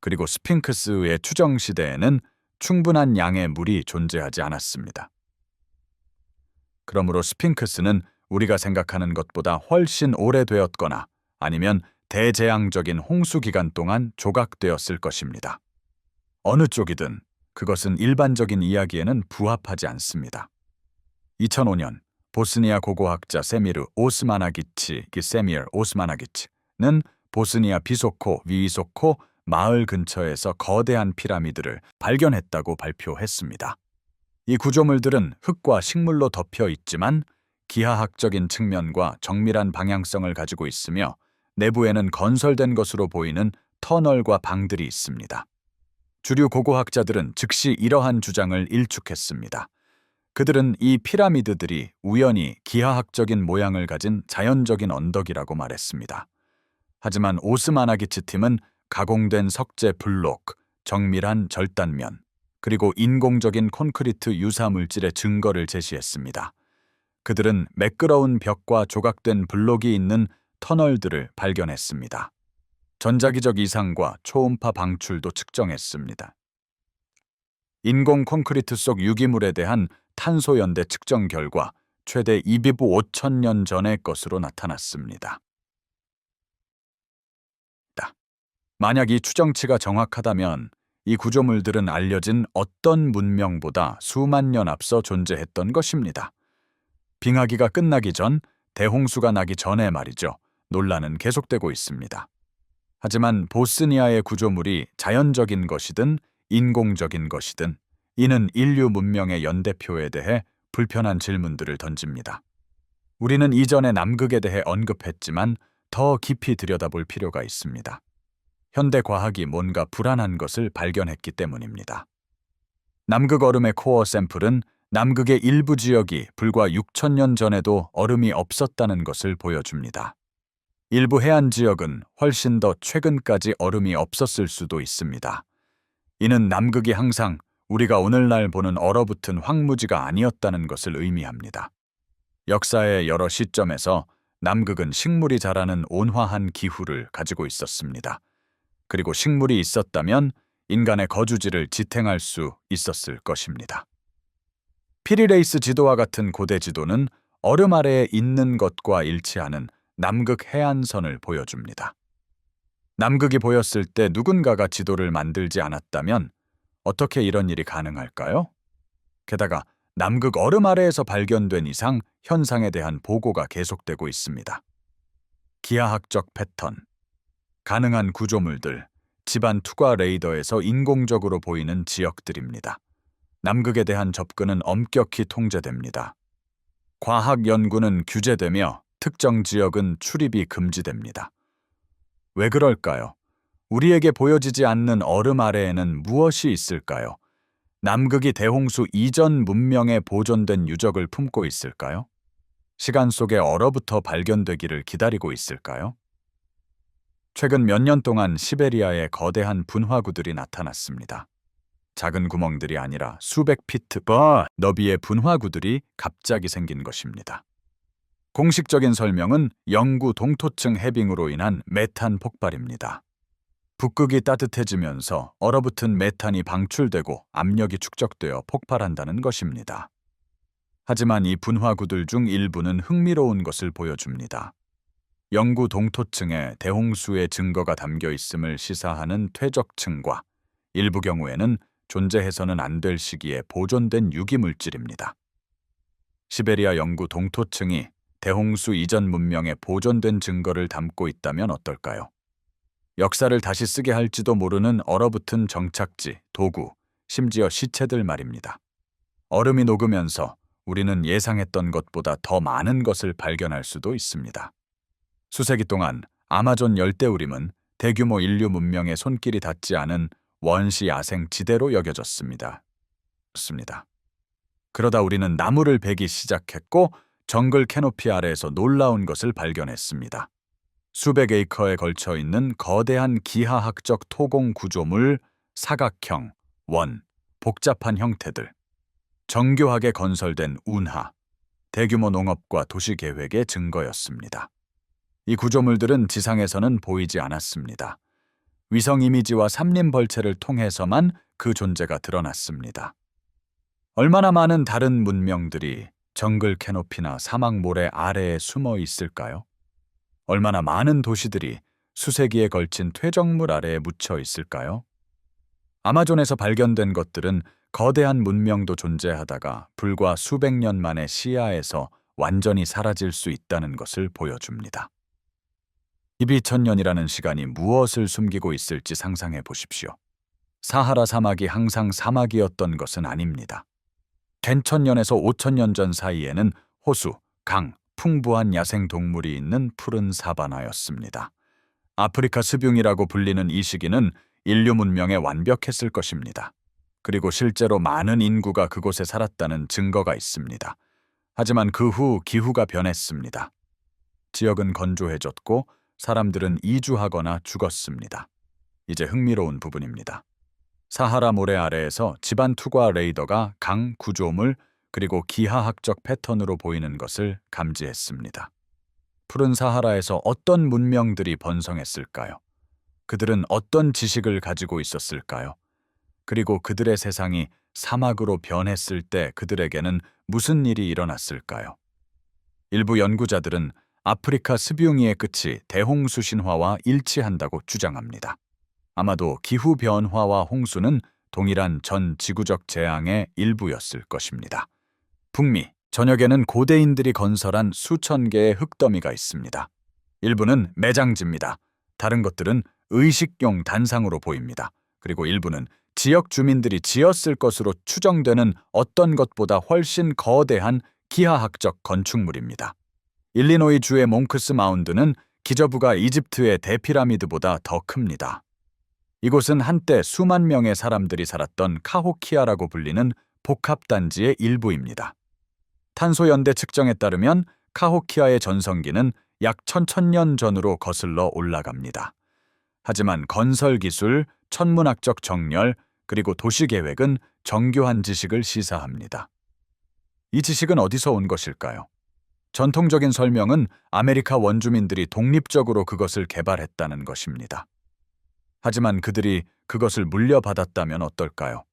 그리고 스핑크스의 추정 시대에는 충분한 양의 물이 존재하지 않았습니다. 그러므로 스핑크스는 우리가 생각하는 것보다 훨씬 오래되었거나 아니면 대재앙적인 홍수 기간 동안 조각되었을 것입니다. 어느 쪽이든 그것은 일반적인 이야기에는 부합하지 않습니다. 2005년 보스니아 고고학자 세미르 오스마나기치는 보스니아 비소코 위소코 마을 근처에서 거대한 피라미드를 발견했다고 발표했습니다. 이 구조물들은 흙과 식물로 덮여 있지만 기하학적인 측면과 정밀한 방향성을 가지고 있으며 내부에는 건설된 것으로 보이는 터널과 방들이 있습니다. 주류 고고학자들은 즉시 이러한 주장을 일축했습니다. 그들은 이 피라미드들이 우연히 기하학적인 모양을 가진 자연적인 언덕이라고 말했습니다. 하지만 오스마나기치 팀은 가공된 석재 블록, 정밀한 절단면, 그리고 인공적인 콘크리트 유사 물질의 증거를 제시했습니다. 그들은 매끄러운 벽과 조각된 블록이 있는 터널들을 발견했습니다. 전자기적 이상과 초음파 방출도 측정했습니다. 인공 콘크리트 속 유기물에 대한 탄소 연대 측정 결과 최대 이비부 5,000년 전의 것으로 나타났습니다. 만약 이 추정치가 정확하다면 이 구조물들은 알려진 어떤 문명보다 수만 년 앞서 존재했던 것입니다. 빙하기가 끝나기 전, 대홍수가 나기 전에 말이죠. 논란은 계속되고 있습니다. 하지만 보스니아의 구조물이 자연적인 것이든 인공적인 것이든 이는 인류 문명의 연대표에 대해 불편한 질문들을 던집니다. 우리는 이전에 남극에 대해 언급했지만 더 깊이 들여다볼 필요가 있습니다. 현대 과학이 뭔가 불안한 것을 발견했기 때문입니다. 남극 얼음의 코어 샘플은 남극의 일부 지역이 불과 6,000년 전에도 얼음이 없었다는 것을 보여줍니다. 일부 해안 지역은 훨씬 더 최근까지 얼음이 없었을 수도 있습니다. 이는 남극이 항상 우리가 오늘날 보는 얼어붙은 황무지가 아니었다는 것을 의미합니다. 역사의 여러 시점에서 남극은 식물이 자라는 온화한 기후를 가지고 있었습니다. 그리고 식물이 있었다면 인간의 거주지를 지탱할 수 있었을 것입니다. 피리레이스 지도와 같은 고대 지도는 얼음 아래에 있는 것과 일치하는 남극 해안선을 보여줍니다. 남극이 보였을 때 누군가가 지도를 만들지 않았다면 어떻게 이런 일이 가능할까요? 게다가 남극 얼음 아래에서 발견된 이상 현상에 대한 보고가 계속되고 있습니다. 기하학적 패턴, 가능한 구조물들, 집안 투과 레이더에서 인공적으로 보이는 지역들입니다. 남극에 대한 접근은 엄격히 통제됩니다. 과학 연구는 규제되며 특정 지역은 출입이 금지됩니다. 왜 그럴까요? 우리에게 보여지지 않는 얼음 아래에는 무엇이 있을까요? 남극이 대홍수 이전 문명에 보존된 유적을 품고 있을까요? 시간 속에 얼어붙어 발견되기를 기다리고 있을까요? 최근 몇 년 동안 시베리아에 거대한 분화구들이 나타났습니다. 작은 구멍들이 아니라 수백 피트 너비의 분화구들이 갑자기 생긴 것입니다. 공식적인 설명은 영구 동토층 해빙으로 인한 메탄 폭발입니다. 북극이 따뜻해지면서 얼어붙은 메탄이 방출되고 압력이 축적되어 폭발한다는 것입니다. 하지만 이 분화구들 중 일부는 흥미로운 것을 보여줍니다. 영구 동토층에 대홍수의 증거가 담겨 있음을 시사하는 퇴적층과 일부 경우에는 존재해서는 안 될 시기에 보존된 유기물질입니다. 시베리아 영구 동토층이 대홍수 이전 문명에 보존된 증거를 담고 있다면 어떨까요? 역사를 다시 쓰게 할지도 모르는 얼어붙은 정착지, 도구, 심지어 시체들 말입니다. 얼음이 녹으면서 우리는 예상했던 것보다 더 많은 것을 발견할 수도 있습니다. 수세기 동안 아마존 열대우림은 대규모 인류 문명의 손길이 닿지 않은 원시 야생 지대로 여겨졌습니다. 그러다 우리는 나무를 베기 시작했고 정글 캐노피 아래에서 놀라운 것을 발견했습니다. 수백 에이커에 걸쳐 있는 거대한 기하학적 토공 구조물, 사각형, 원, 복잡한 형태들, 정교하게 건설된 운하, 대규모 농업과 도시 계획의 증거였습니다. 이 구조물들은 지상에서는 보이지 않았습니다. 위성 이미지와 삼림 벌채를 통해서만 그 존재가 드러났습니다. 얼마나 많은 다른 문명들이 정글 캐노피나 사막 모래 아래에 숨어 있을까요? 얼마나 많은 도시들이 수세기에 걸친 퇴적물 아래에 묻혀 있을까요? 아마존에서 발견된 것들은 거대한 문명도 존재하다가 불과 수백 년 만에 시야에서 완전히 사라질 수 있다는 것을 보여줍니다. 12,000년이라는 시간이 무엇을 숨기고 있을지 상상해 보십시오. 사하라 사막이 항상 사막이었던 것은 아닙니다. 겐천년에서 5,000년 전 사이에는 호수, 강, 풍부한 야생 동물이 있는 푸른 사바나였습니다. 아프리카 습융이라고 불리는 이 시기는 인류 문명에 완벽했을 것입니다. 그리고 실제로 많은 인구가 그곳에 살았다는 증거가 있습니다. 하지만 그 후 기후가 변했습니다. 지역은 건조해졌고 사람들은 이주하거나 죽었습니다. 이제 흥미로운 부분입니다. 사하라 모래 아래에서 집안 투과 레이더가 강 구조물 그리고 기하학적 패턴으로 보이는 것을 감지했습니다. 푸른 사하라에서 어떤 문명들이 번성했을까요? 그들은 어떤 지식을 가지고 있었을까요? 그리고 그들의 세상이 사막으로 변했을 때 그들에게는 무슨 일이 일어났을까요? 일부 연구자들은 아프리카 습유니의 끝이 대홍수 신화와 일치한다고 주장합니다. 아마도 기후 변화와 홍수는 동일한 전 지구적 재앙의 일부였을 것입니다. 북미, 전역에는 고대인들이 건설한 수천 개의 흙더미가 있습니다. 일부는 매장지입니다. 다른 것들은 의식용 단상으로 보입니다. 그리고 일부는 지역 주민들이 지었을 것으로 추정되는 어떤 것보다 훨씬 거대한 기하학적 건축물입니다. 일리노이 주의 몽크스 마운드는 기저부가 이집트의 대피라미드보다 더 큽니다. 이곳은 한때 수만 명의 사람들이 살았던 카호키아라고 불리는 복합단지의 일부입니다. 탄소연대 측정에 따르면 카호키아의 전성기는 약 1,000년 전으로 거슬러 올라갑니다. 하지만 건설기술, 천문학적 정렬, 그리고 도시계획은 정교한 지식을 시사합니다. 이 지식은 어디서 온 것일까요? 전통적인 설명은 아메리카 원주민들이 독립적으로 그것을 개발했다는 것입니다. 하지만 그들이 그것을 물려받았다면 어떨까요?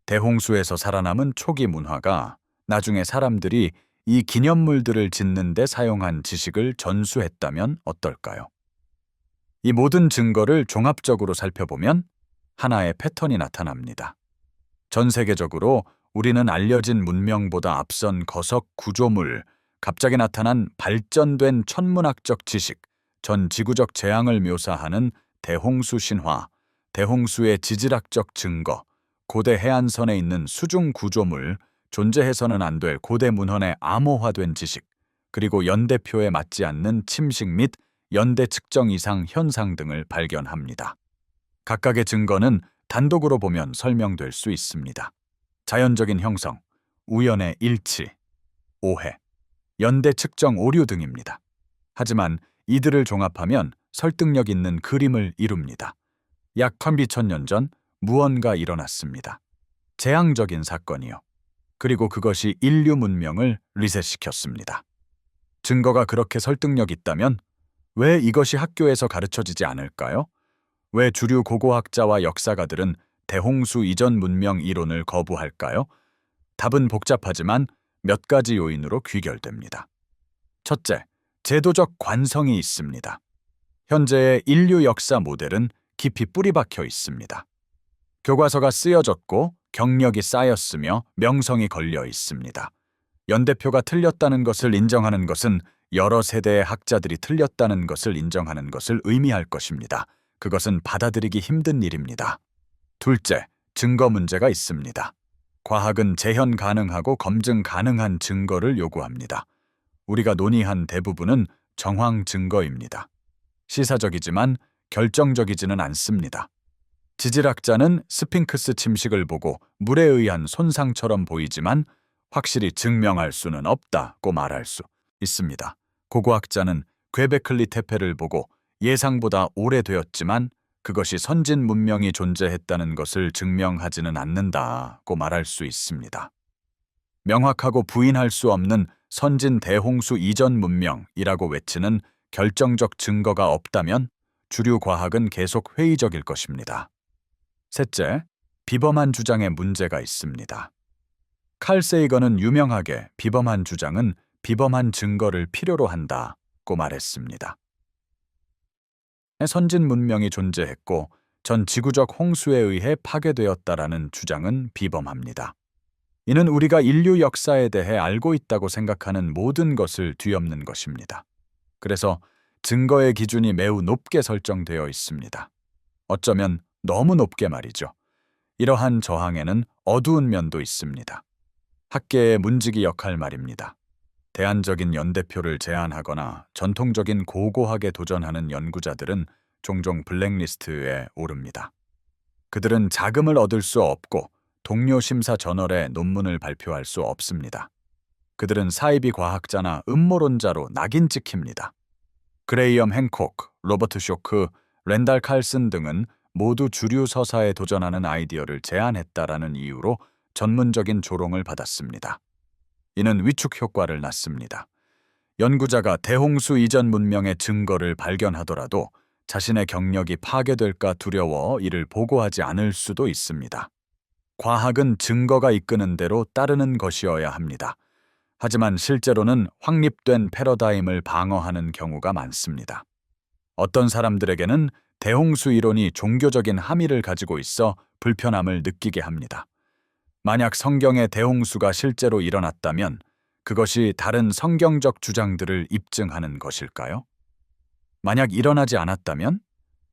대홍수에서 살아남은 초기 문화가 나중에 사람들이 이 기념물들을 짓는 데 사용한 지식을 전수했다면 어떨까요? 이 모든 증거를 종합적으로 살펴보면 하나의 패턴이 나타납니다. 전 세계적으로 우리는 알려진 문명보다 앞선 거석 구조물, 갑자기 나타난 발전된 천문학적 지식, 전 지구적 재앙을 묘사하는 대홍수 신화, 대홍수의 지질학적 증거, 고대 해안선에 있는 수중 구조물, 존재해서는 안 될 고대 문헌의 암호화된 지식, 그리고 연대표에 맞지 않는 침식 및 연대 측정 이상 현상 등을 발견합니다. 각각의 증거는 단독으로 보면 설명될 수 있습니다. 자연적인 형성, 우연의 일치, 오해, 연대 측정 오류 등입니다. 하지만 이들을 종합하면 설득력 있는 그림을 이룹니다. 약 12,000년 전 무언가 일어났습니다. 재앙적인 사건이요. 그리고 그것이 인류 문명을 리셋시켰습니다. 증거가 그렇게 설득력 있다면 왜 이것이 학교에서 가르쳐지지 않을까요? 왜 주류 고고학자와 역사가들은 대홍수 이전 문명 이론을 거부할까요? 답은 복잡하지만 몇 가지 요인으로 귀결됩니다. 첫째, 제도적 관성이 있습니다. 현재의 인류 역사 모델은 깊이 뿌리박혀 있습니다. 교과서가 쓰여졌고 경력이 쌓였으며 명성이 걸려 있습니다. 연대표가 틀렸다는 것을 인정하는 것은 여러 세대의 학자들이 틀렸다는 것을 인정하는 것을 의미할 것입니다. 그것은 받아들이기 힘든 일입니다. 둘째, 증거 문제가 있습니다. 과학은 재현 가능하고 검증 가능한 증거를 요구합니다. 우리가 논의한 대부분은 정황 증거입니다. 시사적이지만 결정적이지는 않습니다. 지질학자는 스핑크스 침식을 보고 물에 의한 손상처럼 보이지만 확실히 증명할 수는 없다고 말할 수 있습니다. 고고학자는 괴베클리 태페를 보고 예상보다 오래되었지만 그것이 선진 문명이 존재했다는 것을 증명하지는 않는다고 말할 수 있습니다. 명확하고 부인할 수 없는 선진 대홍수 이전 문명이라고 외치는 결정적 증거가 없다면 주류 과학은 계속 회의적일 것입니다. 셋째, 비범한 주장에 문제가 있습니다. 칼 세이건은 유명하게 비범한 주장은 비범한 증거를 필요로 한다고 말했습니다. 선진 문명이 존재했고 전 지구적 홍수에 의해 파괴되었다라는 주장은 비범합니다. 이는 우리가 인류 역사에 대해 알고 있다고 생각하는 모든 것을 뒤엎는 것입니다. 그래서 증거의 기준이 매우 높게 설정되어 있습니다. 어쩌면 너무 높게 말이죠. 이러한 저항에는 어두운 면도 있습니다. 학계의 문지기 역할 말입니다. 대안적인 연대표를 제안하거나 전통적인 고고학에 도전하는 연구자들은 종종 블랙리스트에 오릅니다. 그들은 자금을 얻을 수 없고 동료 심사 저널에 논문을 발표할 수 없습니다. 그들은 사이비 과학자나 음모론자로 낙인 찍힙니다. 그레이엄 행콕, 로버트 쇼크, 랜달 칼슨 등은 모두 주류 서사에 도전하는 아이디어를 제안했다라는 이유로 전문적인 조롱을 받았습니다. 이는 위축 효과를 낳습니다. 연구자가 대홍수 이전 문명의 증거를 발견하더라도 자신의 경력이 파괴될까 두려워 이를 보고하지 않을 수도 있습니다. 과학은 증거가 이끄는 대로 따르는 것이어야 합니다. 하지만 실제로는 확립된 패러다임을 방어하는 경우가 많습니다. 어떤 사람들에게는 대홍수 이론이 종교적인 함의를 가지고 있어 불편함을 느끼게 합니다. 만약 성경의 대홍수가 실제로 일어났다면 그것이 다른 성경적 주장들을 입증하는 것일까요? 만약 일어나지 않았다면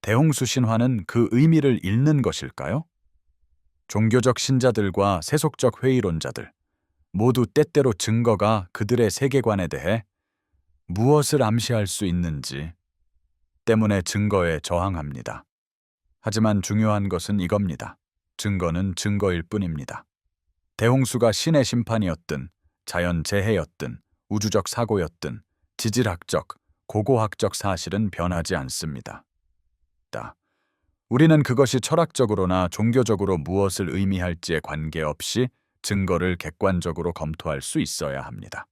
대홍수 신화는 그 의미를 잃는 것일까요? 종교적 신자들과 세속적 회의론자들 모두 때때로 증거가 그들의 세계관에 대해 무엇을 암시할 수 있는지 때문에 증거에 저항합니다. 하지만 중요한 것은 이겁니다. 증거는 증거일 뿐입니다. 대홍수가 신의 심판이었든 자연재해였든 우주적 사고였든 지질학적, 고고학적 사실은 변하지 않습니다. 우리는 그것이 철학적으로나 종교적으로 무엇을 의미할지에 관계없이 증거를 객관적으로 검토할 수 있어야 합니다.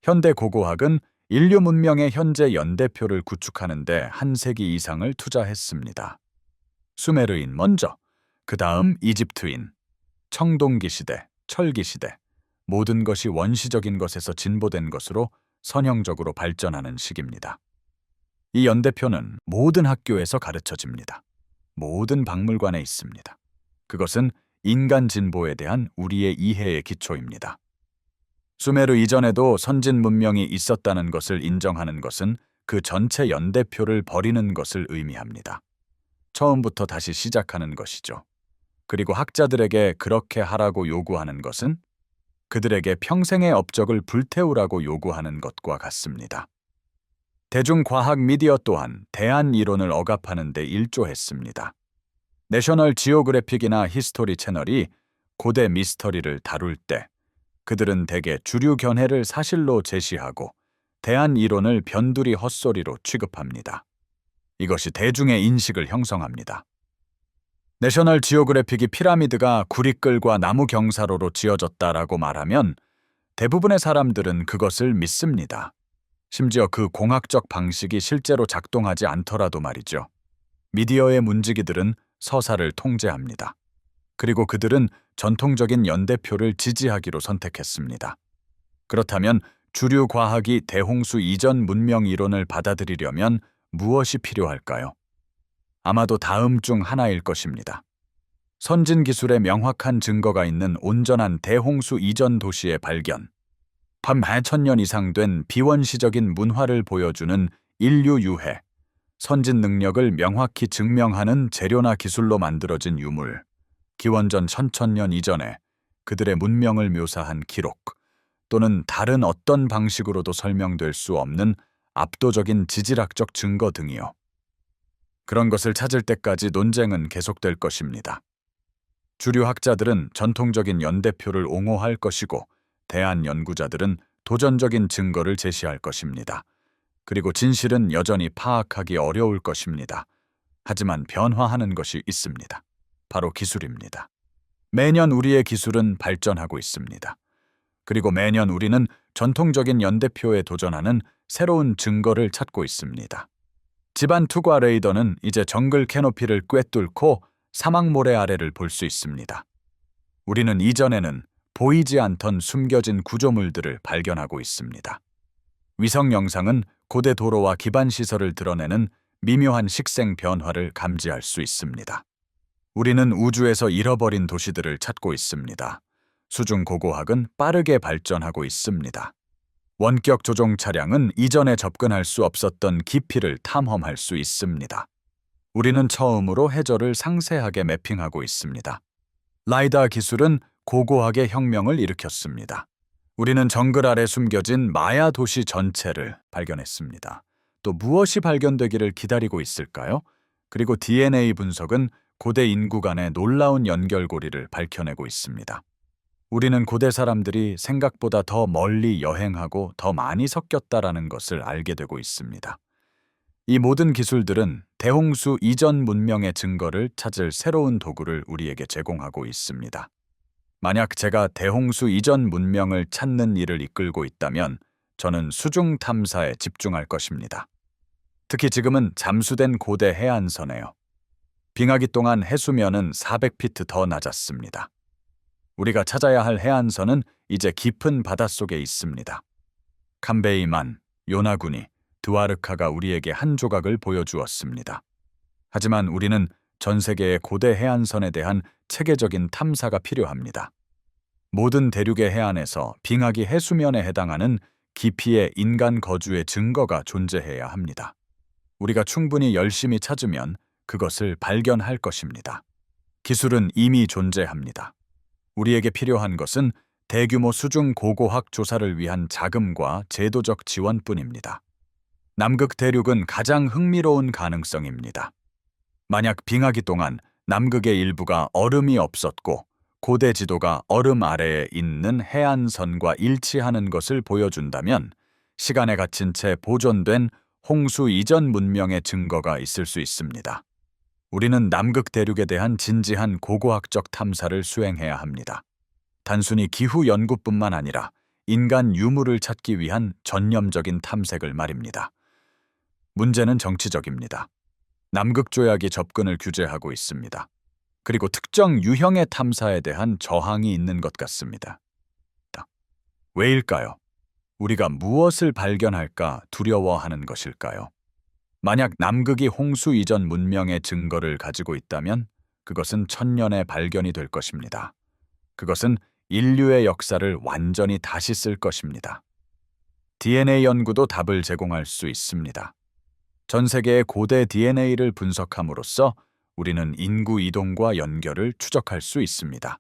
현대 고고학은 인류 문명의 현재 연대표를 구축하는 데 한 세기 이상을 투자했습니다. 수메르인 먼저, 그 다음 이집트인, 청동기 시대, 철기 시대, 모든 것이 원시적인 것에서 진보된 것으로 선형적으로 발전하는 시기입니다. 이 연대표는 모든 학교에서 가르쳐집니다. 모든 박물관에 있습니다. 그것은 인간 진보에 대한 우리의 이해의 기초입니다. 수메르 이전에도 선진 문명이 있었다는 것을 인정하는 것은 그 전체 연대표를 버리는 것을 의미합니다. 처음부터 다시 시작하는 것이죠. 그리고 학자들에게 그렇게 하라고 요구하는 것은 그들에게 평생의 업적을 불태우라고 요구하는 것과 같습니다. 대중과학 미디어 또한 대안 이론을 억압하는 데 일조했습니다. 내셔널 지오그래픽이나 히스토리 채널이 고대 미스터리를 다룰 때 그들은 대개 주류 견해를 사실로 제시하고 대안 이론을 변두리 헛소리로 취급합니다. 이것이 대중의 인식을 형성합니다. 내셔널 지오그래픽이 피라미드가 구리끌과 나무 경사로로 지어졌다라고 말하면 대부분의 사람들은 그것을 믿습니다. 심지어 그 공학적 방식이 실제로 작동하지 않더라도 말이죠. 미디어의 문지기들은 서사를 통제합니다. 그리고 그들은 전통적인 연대표를 지지하기로 선택했습니다. 그렇다면 주류 과학이 대홍수 이전 문명 이론을 받아들이려면 무엇이 필요할까요? 아마도 다음 중 하나일 것입니다. 선진 기술의 명확한 증거가 있는 온전한 대홍수 이전 도시의 발견, 반천년 이상 된 비원시적인 문화를 보여주는 인류 유해, 선진 능력을 명확히 증명하는 재료나 기술로 만들어진 유물, 기원전 1000년 이전에 그들의 문명을 묘사한 기록, 또는 다른 어떤 방식으로도 설명될 수 없는 압도적인 지질학적 증거 등이요. 그런 것을 찾을 때까지 논쟁은 계속될 것입니다. 주류 학자들은 전통적인 연대표를 옹호할 것이고 대안 연구자들은 도전적인 증거를 제시할 것입니다. 그리고 진실은 여전히 파악하기 어려울 것입니다. 하지만 변화하는 것이 있습니다. 바로 기술입니다. 매년 우리의 기술은 발전하고 있습니다. 그리고 매년 우리는 전통적인 연대표에 도전하는 새로운 증거를 찾고 있습니다. 집안 투과 레이더는 이제 정글 캐노피를 꿰뚫고 사막 모래 아래를 볼 수 있습니다. 우리는 이전에는 보이지 않던 숨겨진 구조물들을 발견하고 있습니다. 위성 영상은 고대 도로와 기반 시설을 드러내는 미묘한 식생 변화를 감지할 수 있습니다. 우리는 우주에서 잃어버린 도시들을 찾고 있습니다. 수중 고고학은 빠르게 발전하고 있습니다. 원격 조종 차량은 이전에 접근할 수 없었던 깊이를 탐험할 수 있습니다. 우리는 처음으로 해저를 상세하게 매핑하고 있습니다. 라이다 기술은 고고학의 혁명을 일으켰습니다. 우리는 정글 아래 숨겨진 마야 도시 전체를 발견했습니다. 또 무엇이 발견되기를 기다리고 있을까요? 그리고 DNA 분석은 고대 인구 간의 놀라운 연결고리를 밝혀내고 있습니다. 우리는 고대 사람들이 생각보다 더 멀리 여행하고 더 많이 섞였다라는 것을 알게 되고 있습니다. 이 모든 기술들은 대홍수 이전 문명의 증거를 찾을 새로운 도구를 우리에게 제공하고 있습니다. 만약 제가 대홍수 이전 문명을 찾는 일을 이끌고 있다면 저는 수중 탐사에 집중할 것입니다. 특히 지금은 잠수된 고대 해안선에요. 빙하기 동안 해수면은 400피트 더 낮았습니다. 우리가 찾아야 할 해안선은 이제 깊은 바닷속에 있습니다. 캄베이만, 요나구니, 드와르카가 우리에게 한 조각을 보여주었습니다. 하지만 우리는 전 세계의 고대 해안선에 대한 체계적인 탐사가 필요합니다. 모든 대륙의 해안에서 빙하기 해수면에 해당하는 깊이의 인간 거주의 증거가 존재해야 합니다. 우리가 충분히 열심히 찾으면 그것을 발견할 것입니다. 기술은 이미 존재합니다. 우리에게 필요한 것은 대규모 수중 고고학 조사를 위한 자금과 제도적 지원뿐입니다. 남극 대륙은 가장 흥미로운 가능성입니다. 만약 빙하기 동안 남극의 일부가 얼음이 없었고 고대 지도가 얼음 아래에 있는 해안선과 일치하는 것을 보여준다면 시간에 갇힌 채 보존된 홍수 이전 문명의 증거가 있을 수 있습니다. 우리는 남극 대륙에 대한 진지한 고고학적 탐사를 수행해야 합니다. 단순히 기후 연구뿐만 아니라 인간 유물을 찾기 위한 전념적인 탐색을 말입니다. 문제는 정치적입니다. 남극 조약이 접근을 규제하고 있습니다. 그리고 특정 유형의 탐사에 대한 저항이 있는 것 같습니다. 왜일까요? 우리가 무엇을 발견할까 두려워하는 것일까요? 만약 남극이 홍수 이전 문명의 증거를 가지고 있다면 그것은 천년의 발견이 될 것입니다. 그것은 인류의 역사를 완전히 다시 쓸 것입니다. DNA 연구도 답을 제공할 수 있습니다. 전 세계의 고대 DNA를 분석함으로써 우리는 인구 이동과 연결을 추적할 수 있습니다.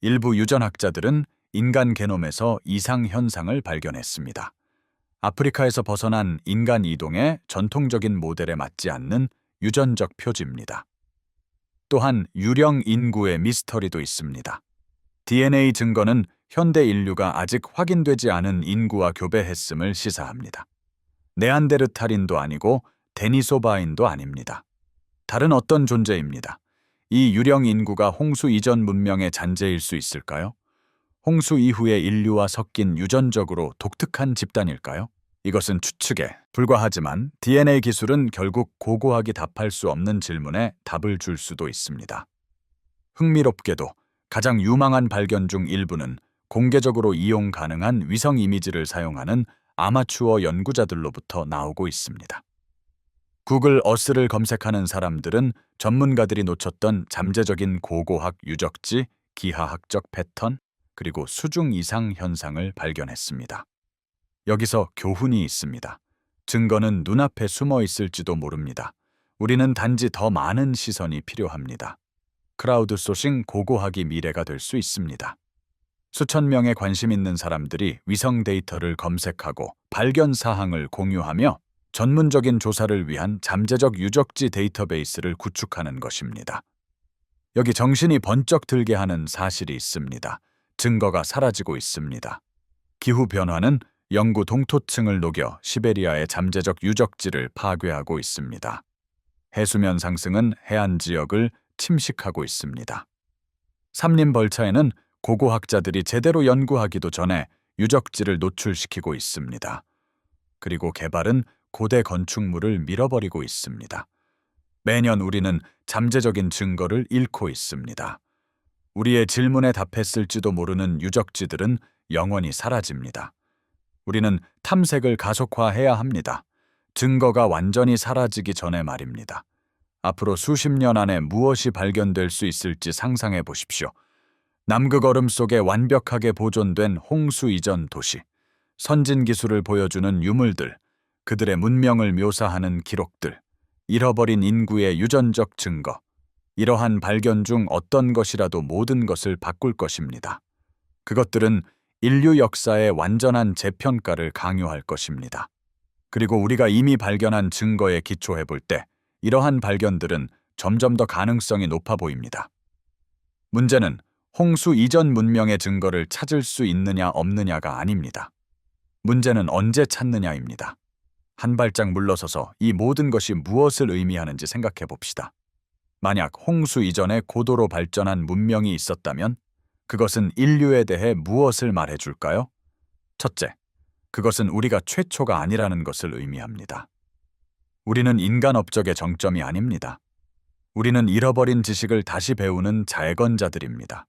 일부 유전학자들은 인간 게놈에서 이상 현상을 발견했습니다. 아프리카에서 벗어난 인간 이동의 전통적인 모델에 맞지 않는 유전적 표지입니다. 또한 유령 인구의 미스터리도 있습니다. DNA 증거는 현대 인류가 아직 확인되지 않은 인구와 교배했음을 시사합니다. 네안데르탈인도 아니고 데니소바인도 아닙니다. 다른 어떤 존재입니다. 이 유령 인구가 홍수 이전 문명의 잔재일 수 있을까요? 홍수 이후의 인류와 섞인 유전적으로 독특한 집단일까요? 이것은 추측에 불과하지만 DNA 기술은 결국 고고학이 답할 수 없는 질문에 답을 줄 수도 있습니다. 흥미롭게도 가장 유망한 발견 중 일부는 공개적으로 이용 가능한 위성 이미지를 사용하는 아마추어 연구자들로부터 나오고 있습니다. 구글 어스를 검색하는 사람들은 전문가들이 놓쳤던 잠재적인 고고학 유적지, 기하학적 패턴, 그리고 수중 이상 현상을 발견했습니다. 여기서 교훈이 있습니다. 증거는 눈앞에 숨어 있을지도 모릅니다. 우리는 단지 더 많은 시선이 필요합니다. 크라우드 소싱 고고학이 미래가 될 수 있습니다. 수천 명의 관심 있는 사람들이 위성 데이터를 검색하고 발견 사항을 공유하며 전문적인 조사를 위한 잠재적 유적지 데이터베이스를 구축하는 것입니다. 여기 정신이 번쩍 들게 하는 사실이 있습니다. 증거가 사라지고 있습니다. 기후변화는 영구 동토층을 녹여 시베리아의 잠재적 유적지를 파괴하고 있습니다. 해수면 상승은 해안 지역을 침식하고 있습니다. 삼림벌차에는 고고학자들이 제대로 연구하기도 전에 유적지를 노출시키고 있습니다. 그리고 개발은 고대 건축물을 밀어버리고 있습니다. 매년 우리는 잠재적인 증거를 잃고 있습니다. 우리의 질문에 답했을지도 모르는 유적지들은 영원히 사라집니다. 우리는 탐색을 가속화해야 합니다. 증거가 완전히 사라지기 전에 말입니다. 앞으로 수십 년 안에 무엇이 발견될 수 있을지 상상해 보십시오. 남극 얼음 속에 완벽하게 보존된 홍수 이전 도시, 선진 기술을 보여주는 유물들, 그들의 문명을 묘사하는 기록들, 잃어버린 인구의 유전적 증거, 이러한 발견 중 어떤 것이라도 모든 것을 바꿀 것입니다. 그것들은 인류 역사의 완전한 재평가를 강요할 것입니다. 그리고 우리가 이미 발견한 증거에 기초해 볼 때 이러한 발견들은 점점 더 가능성이 높아 보입니다. 문제는 홍수 이전 문명의 증거를 찾을 수 있느냐 없느냐가 아닙니다. 문제는 언제 찾느냐입니다. 한 발짝 물러서서 이 모든 것이 무엇을 의미하는지 생각해 봅시다. 만약 홍수 이전에 고도로 발전한 문명이 있었다면 그것은 인류에 대해 무엇을 말해 줄까요? 첫째, 그것은 우리가 최초가 아니라는 것을 의미합니다. 우리는 인간 업적의 정점이 아닙니다. 우리는 잃어버린 지식을 다시 배우는 자해건자들입니다.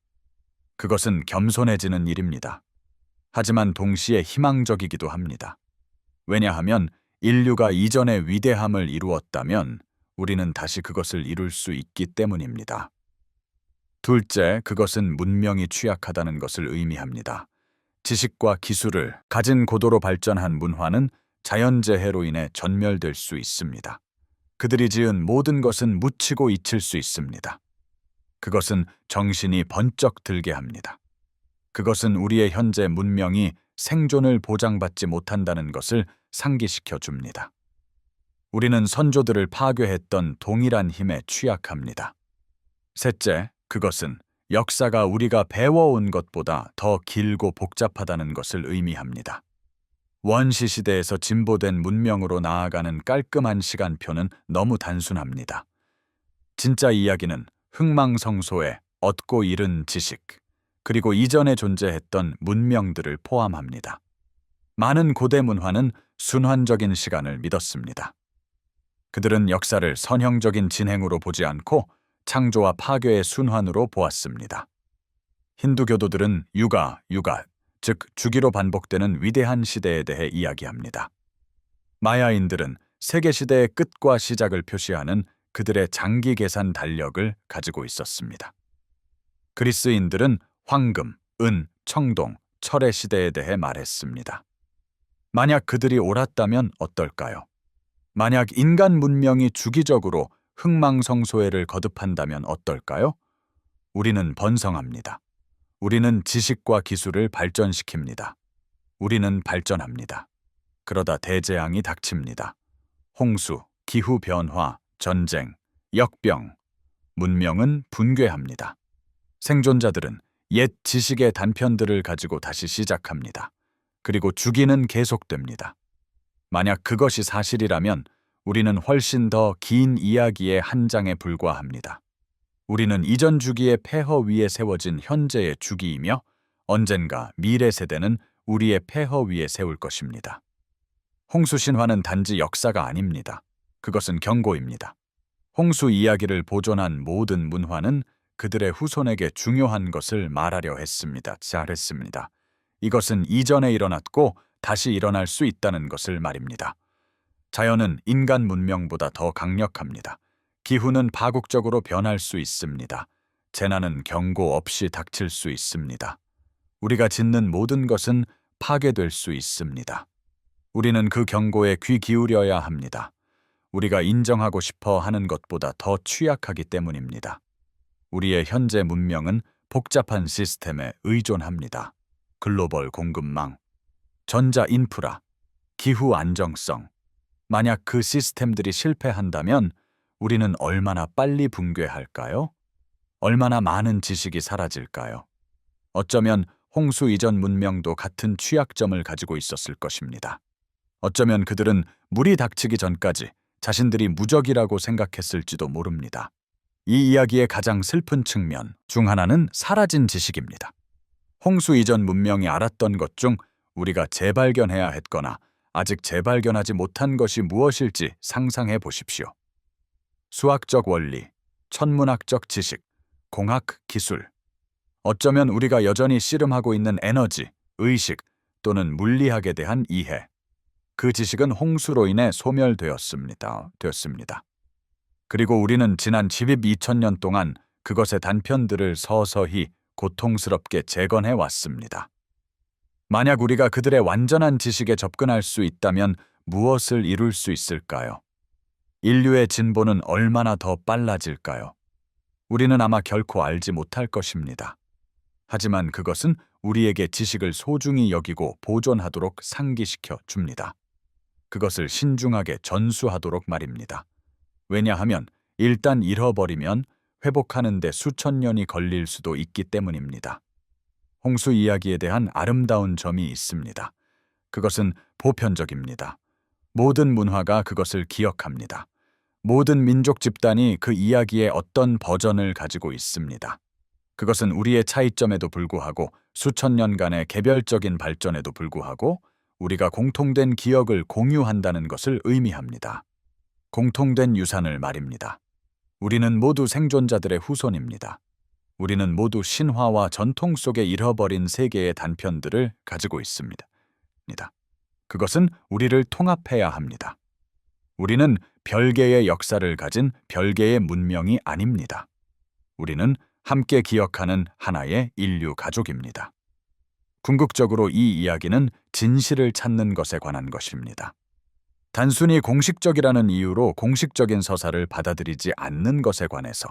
그것은 겸손해지는 일입니다. 하지만 동시에 희망적이기도 합니다. 왜냐하면 인류가 이전의 위대함을 이루었다면 우리는 다시 그것을 이룰 수 있기 때문입니다. 둘째, 그것은 문명이 취약하다는 것을 의미합니다. 지식과 기술을 가진 고도로 발전한 문화는 자연재해로 인해 전멸될 수 있습니다. 그들이 지은 모든 것은 묻히고 잊힐 수 있습니다. 그것은 정신이 번쩍 들게 합니다. 그것은 우리의 현재 문명이 생존을 보장받지 못한다는 것을 상기시켜 줍니다. 우리는 선조들을 파괴했던 동일한 힘에 취약합니다. 셋째, 그것은 역사가 우리가 배워온 것보다 더 길고 복잡하다는 것을 의미합니다. 원시 시대에서 진보된 문명으로 나아가는 깔끔한 시간표는 너무 단순합니다. 진짜 이야기는 흥망성소에 얻고 잃은 지식, 그리고 이전에 존재했던 문명들을 포함합니다. 많은 고대 문화는 순환적인 시간을 믿었습니다. 그들은 역사를 선형적인 진행으로 보지 않고 창조와 파괴의 순환으로 보았습니다. 힌두교도들은 유가, 즉 주기로 반복되는 위대한 시대에 대해 이야기합니다. 마야인들은 세계시대의 끝과 시작을 표시하는 그들의 장기 계산 달력을 가지고 있었습니다. 그리스인들은 황금, 은, 청동, 철의 시대에 대해 말했습니다. 만약 그들이 옳았다면 어떨까요? 만약 인간 문명이 주기적으로 흥망성쇠를 거듭한다면 어떨까요? 우리는 번성합니다. 우리는 지식과 기술을 발전시킵니다. 우리는 발전합니다. 그러다 대재앙이 닥칩니다. 홍수, 기후변화, 전쟁, 역병, 문명은 붕괴합니다. 생존자들은 옛 지식의 단편들을 가지고 다시 시작합니다. 그리고 주기는 계속됩니다. 만약 그것이 사실이라면 우리는 훨씬 더 긴 이야기의 한 장에 불과합니다. 우리는 이전 주기의 폐허 위에 세워진 현재의 주기이며 언젠가 미래 세대는 우리의 폐허 위에 세울 것입니다. 홍수 신화는 단지 역사가 아닙니다. 그것은 경고입니다. 홍수 이야기를 보존한 모든 문화는 그들의 후손에게 중요한 것을 말하려 했습니다. 잘했습니다. 이것은 이전에 일어났고 다시 일어날 수 있다는 것을 말입니다. 자연은 인간 문명보다 더 강력합니다. 기후는 파국적으로 변할 수 있습니다. 재난은 경고 없이 닥칠 수 있습니다. 우리가 짓는 모든 것은 파괴될 수 있습니다. 우리는 그 경고에 귀 기울여야 합니다. 우리가 인정하고 싶어 하는 것보다 더 취약하기 때문입니다. 우리의 현재 문명은 복잡한 시스템에 의존합니다. 글로벌 공급망, 전자 인프라, 기후 안정성. 만약 그 시스템들이 실패한다면 우리는 얼마나 빨리 붕괴할까요? 얼마나 많은 지식이 사라질까요? 어쩌면 홍수 이전 문명도 같은 취약점을 가지고 있었을 것입니다. 어쩌면 그들은 물이 닥치기 전까지 자신들이 무적이라고 생각했을지도 모릅니다. 이 이야기의 가장 슬픈 측면 중 하나는 사라진 지식입니다. 홍수 이전 문명이 알았던 것 중 우리가 재발견해야 했거나 아직 재발견하지 못한 것이 무엇일지 상상해 보십시오. 수학적 원리, 천문학적 지식, 공학 기술. 어쩌면 우리가 여전히 씨름하고 있는 에너지, 의식 또는 물리학에 대한 이해. 그 지식은 홍수로 인해 소멸되었습니다. 그리고 우리는 지난 12,000년 동안 그것의 단편들을 서서히 고통스럽게 재건해 왔습니다. 만약 우리가 그들의 완전한 지식에 접근할 수 있다면 무엇을 이룰 수 있을까요? 인류의 진보는 얼마나 더 빨라질까요? 우리는 아마 결코 알지 못할 것입니다. 하지만 그것은 우리에게 지식을 소중히 여기고 보존하도록 상기시켜 줍니다. 그것을 신중하게 전수하도록 말입니다. 왜냐하면 일단 잃어버리면 회복하는 데 수천 년이 걸릴 수도 있기 때문입니다. 홍수 이야기에 대한 아름다운 점이 있습니다. 그것은 보편적입니다. 모든 문화가 그것을 기억합니다. 모든 민족 집단이 그 이야기의 어떤 버전을 가지고 있습니다. 그것은 우리의 차이점에도 불구하고 수천 년간의 개별적인 발전에도 불구하고 우리가 공통된 기억을 공유한다는 것을 의미합니다. 공통된 유산을 말입니다. 우리는 모두 생존자들의 후손입니다. 우리는 모두 신화와 전통 속에 잃어버린 세계의 단편들을 가지고 있습니다. 그것은 우리를 통합해야 합니다. 우리는 별개의 역사를 가진 별개의 문명이 아닙니다. 우리는 함께 기억하는 하나의 인류 가족입니다. 궁극적으로 이 이야기는 진실을 찾는 것에 관한 것입니다. 단순히 공식적이라는 이유로 공식적인 서사를 받아들이지 않는 것에 관해서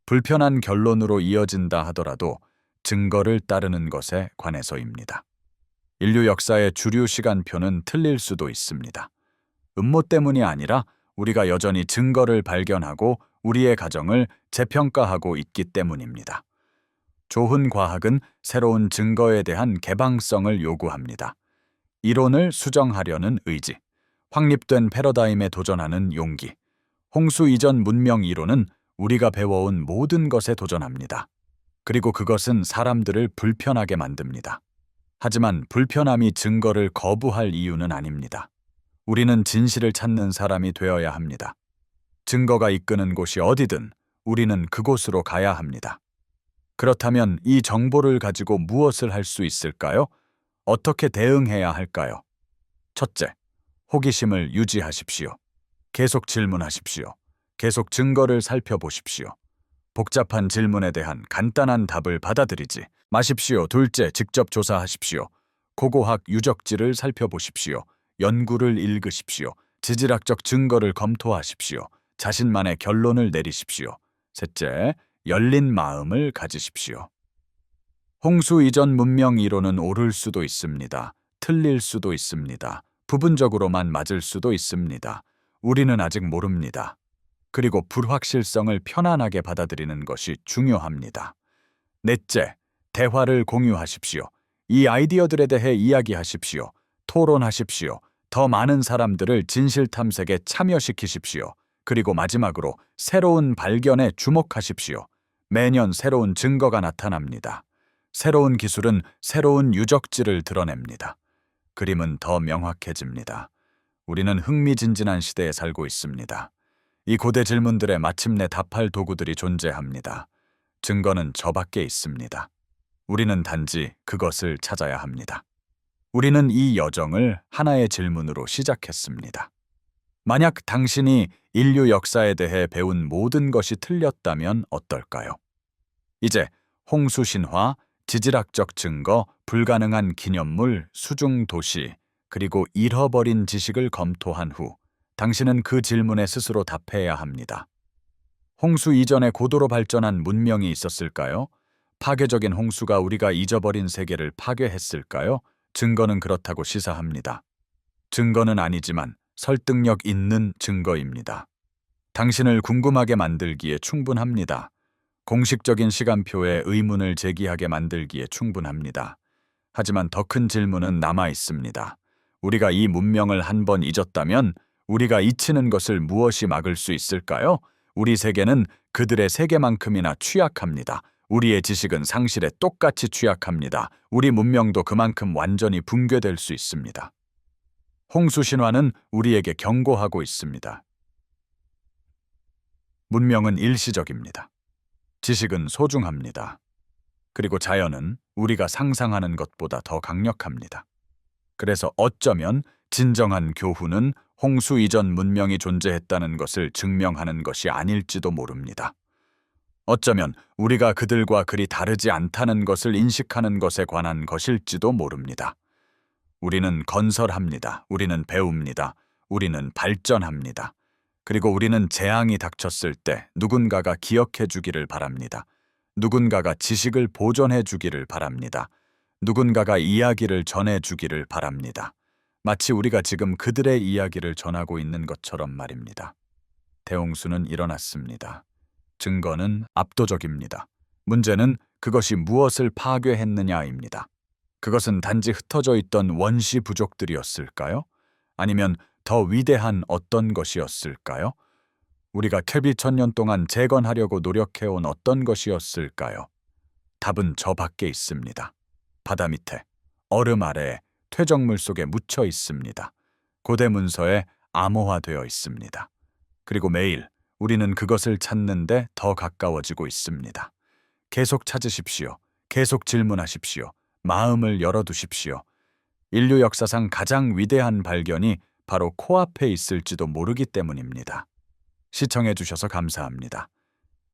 불편한 결론으로 이어진다 하더라도 증거를 따르는 것에 관해서입니다. 인류 역사의 주류 시간표는 틀릴 수도 있습니다. 음모 때문이 아니라 우리가 여전히 증거를 발견하고 우리의 가정을 재평가하고 있기 때문입니다. 좋은 과학은 새로운 증거에 대한 개방성을 요구합니다. 이론을 수정하려는 의지, 확립된 패러다임에 도전하는 용기, 홍수 이전 문명 이론은 우리가 배워온 모든 것에 도전합니다. 그리고 그것은 사람들을 불편하게 만듭니다. 하지만 불편함이 증거를 거부할 이유는 아닙니다. 우리는 진실을 찾는 사람이 되어야 합니다. 증거가 이끄는 곳이 어디든 우리는 그곳으로 가야 합니다. 그렇다면 이 정보를 가지고 무엇을 할 수 있을까요? 어떻게 대응해야 할까요? 첫째, 호기심을 유지하십시오. 계속 질문하십시오. 계속 증거를 살펴보십시오. 복잡한 질문에 대한 간단한 답을 받아들이지 마십시오. 둘째, 직접 조사하십시오. 고고학 유적지를 살펴보십시오. 연구를 읽으십시오. 지질학적 증거를 검토하십시오. 자신만의 결론을 내리십시오. 셋째, 열린 마음을 가지십시오. 홍수 이전 문명 이론은 옳을 수도 있습니다. 틀릴 수도 있습니다. 부분적으로만 맞을 수도 있습니다. 우리는 아직 모릅니다. 그리고 불확실성을 편안하게 받아들이는 것이 중요합니다. 넷째, 대화를 공유하십시오. 이 아이디어들에 대해 이야기하십시오. 토론하십시오. 더 많은 사람들을 진실 탐색에 참여시키십시오. 그리고 마지막으로 새로운 발견에 주목하십시오. 매년 새로운 증거가 나타납니다. 새로운 기술은 새로운 유적지를 드러냅니다. 그림은 더 명확해집니다. 우리는 흥미진진한 시대에 살고 있습니다. 이 고대 질문들에 마침내 답할 도구들이 존재합니다. 증거는 저 밖에 있습니다. 우리는 단지 그것을 찾아야 합니다. 우리는 이 여정을 하나의 질문으로 시작했습니다. 만약 당신이 인류 역사에 대해 배운 모든 것이 틀렸다면 어떨까요? 이제 홍수 신화, 지질학적 증거, 불가능한 기념물, 수중 도시, 그리고 잃어버린 지식을 검토한 후 당신은 그 질문에 스스로 답해야 합니다. 홍수 이전에 고도로 발전한 문명이 있었을까요? 파괴적인 홍수가 우리가 잊어버린 세계를 파괴했을까요? 증거는 그렇다고 시사합니다. 증거는 아니지만 설득력 있는 증거입니다. 당신을 궁금하게 만들기에 충분합니다. 공식적인 시간표에 의문을 제기하게 만들기에 충분합니다. 하지만 더 큰 질문은 남아 있습니다. 우리가 이 문명을 한 번 잊었다면 우리가 잊히는 것을 무엇이 막을 수 있을까요? 우리 세계는 그들의 세계만큼이나 취약합니다. 우리의 지식은 상실에 똑같이 취약합니다. 우리 문명도 그만큼 완전히 붕괴될 수 있습니다. 홍수 신화는 우리에게 경고하고 있습니다. 문명은 일시적입니다. 지식은 소중합니다. 그리고 자연은 우리가 상상하는 것보다 더 강력합니다. 그래서 어쩌면 진정한 교훈은 홍수 이전 문명이 존재했다는 것을 증명하는 것이 아닐지도 모릅니다. 어쩌면 우리가 그들과 그리 다르지 않다는 것을 인식하는 것에 관한 것일지도 모릅니다. 우리는 건설합니다. 우리는 배웁니다. 우리는 발전합니다. 그리고 우리는 재앙이 닥쳤을 때 누군가가 기억해 주기를 바랍니다. 누군가가 지식을 보존해 주기를 바랍니다. 누군가가 이야기를 전해 주기를 바랍니다. 마치 우리가 지금 그들의 이야기를 전하고 있는 것처럼 말입니다. 대홍수는 일어났습니다. 증거는 압도적입니다. 문제는 그것이 무엇을 파괴했느냐입니다. 그것은 단지 흩어져 있던 원시 부족들이었을까요? 아니면 더 위대한 어떤 것이었을까요? 우리가 켈비 1000년 동안 재건하려고 노력해온 어떤 것이었을까요? 답은 저 밖에 있습니다. 바다 밑에, 얼음 아래에, 퇴적물 속에 묻혀 있습니다. 고대 문서에 암호화되어 있습니다. 그리고 매일 우리는 그것을 찾는데 더 가까워지고 있습니다. 계속 찾으십시오. 계속 질문하십시오. 마음을 열어두십시오. 인류 역사상 가장 위대한 발견이 바로 코앞에 있을지도 모르기 때문입니다. 시청해 주셔서 감사합니다.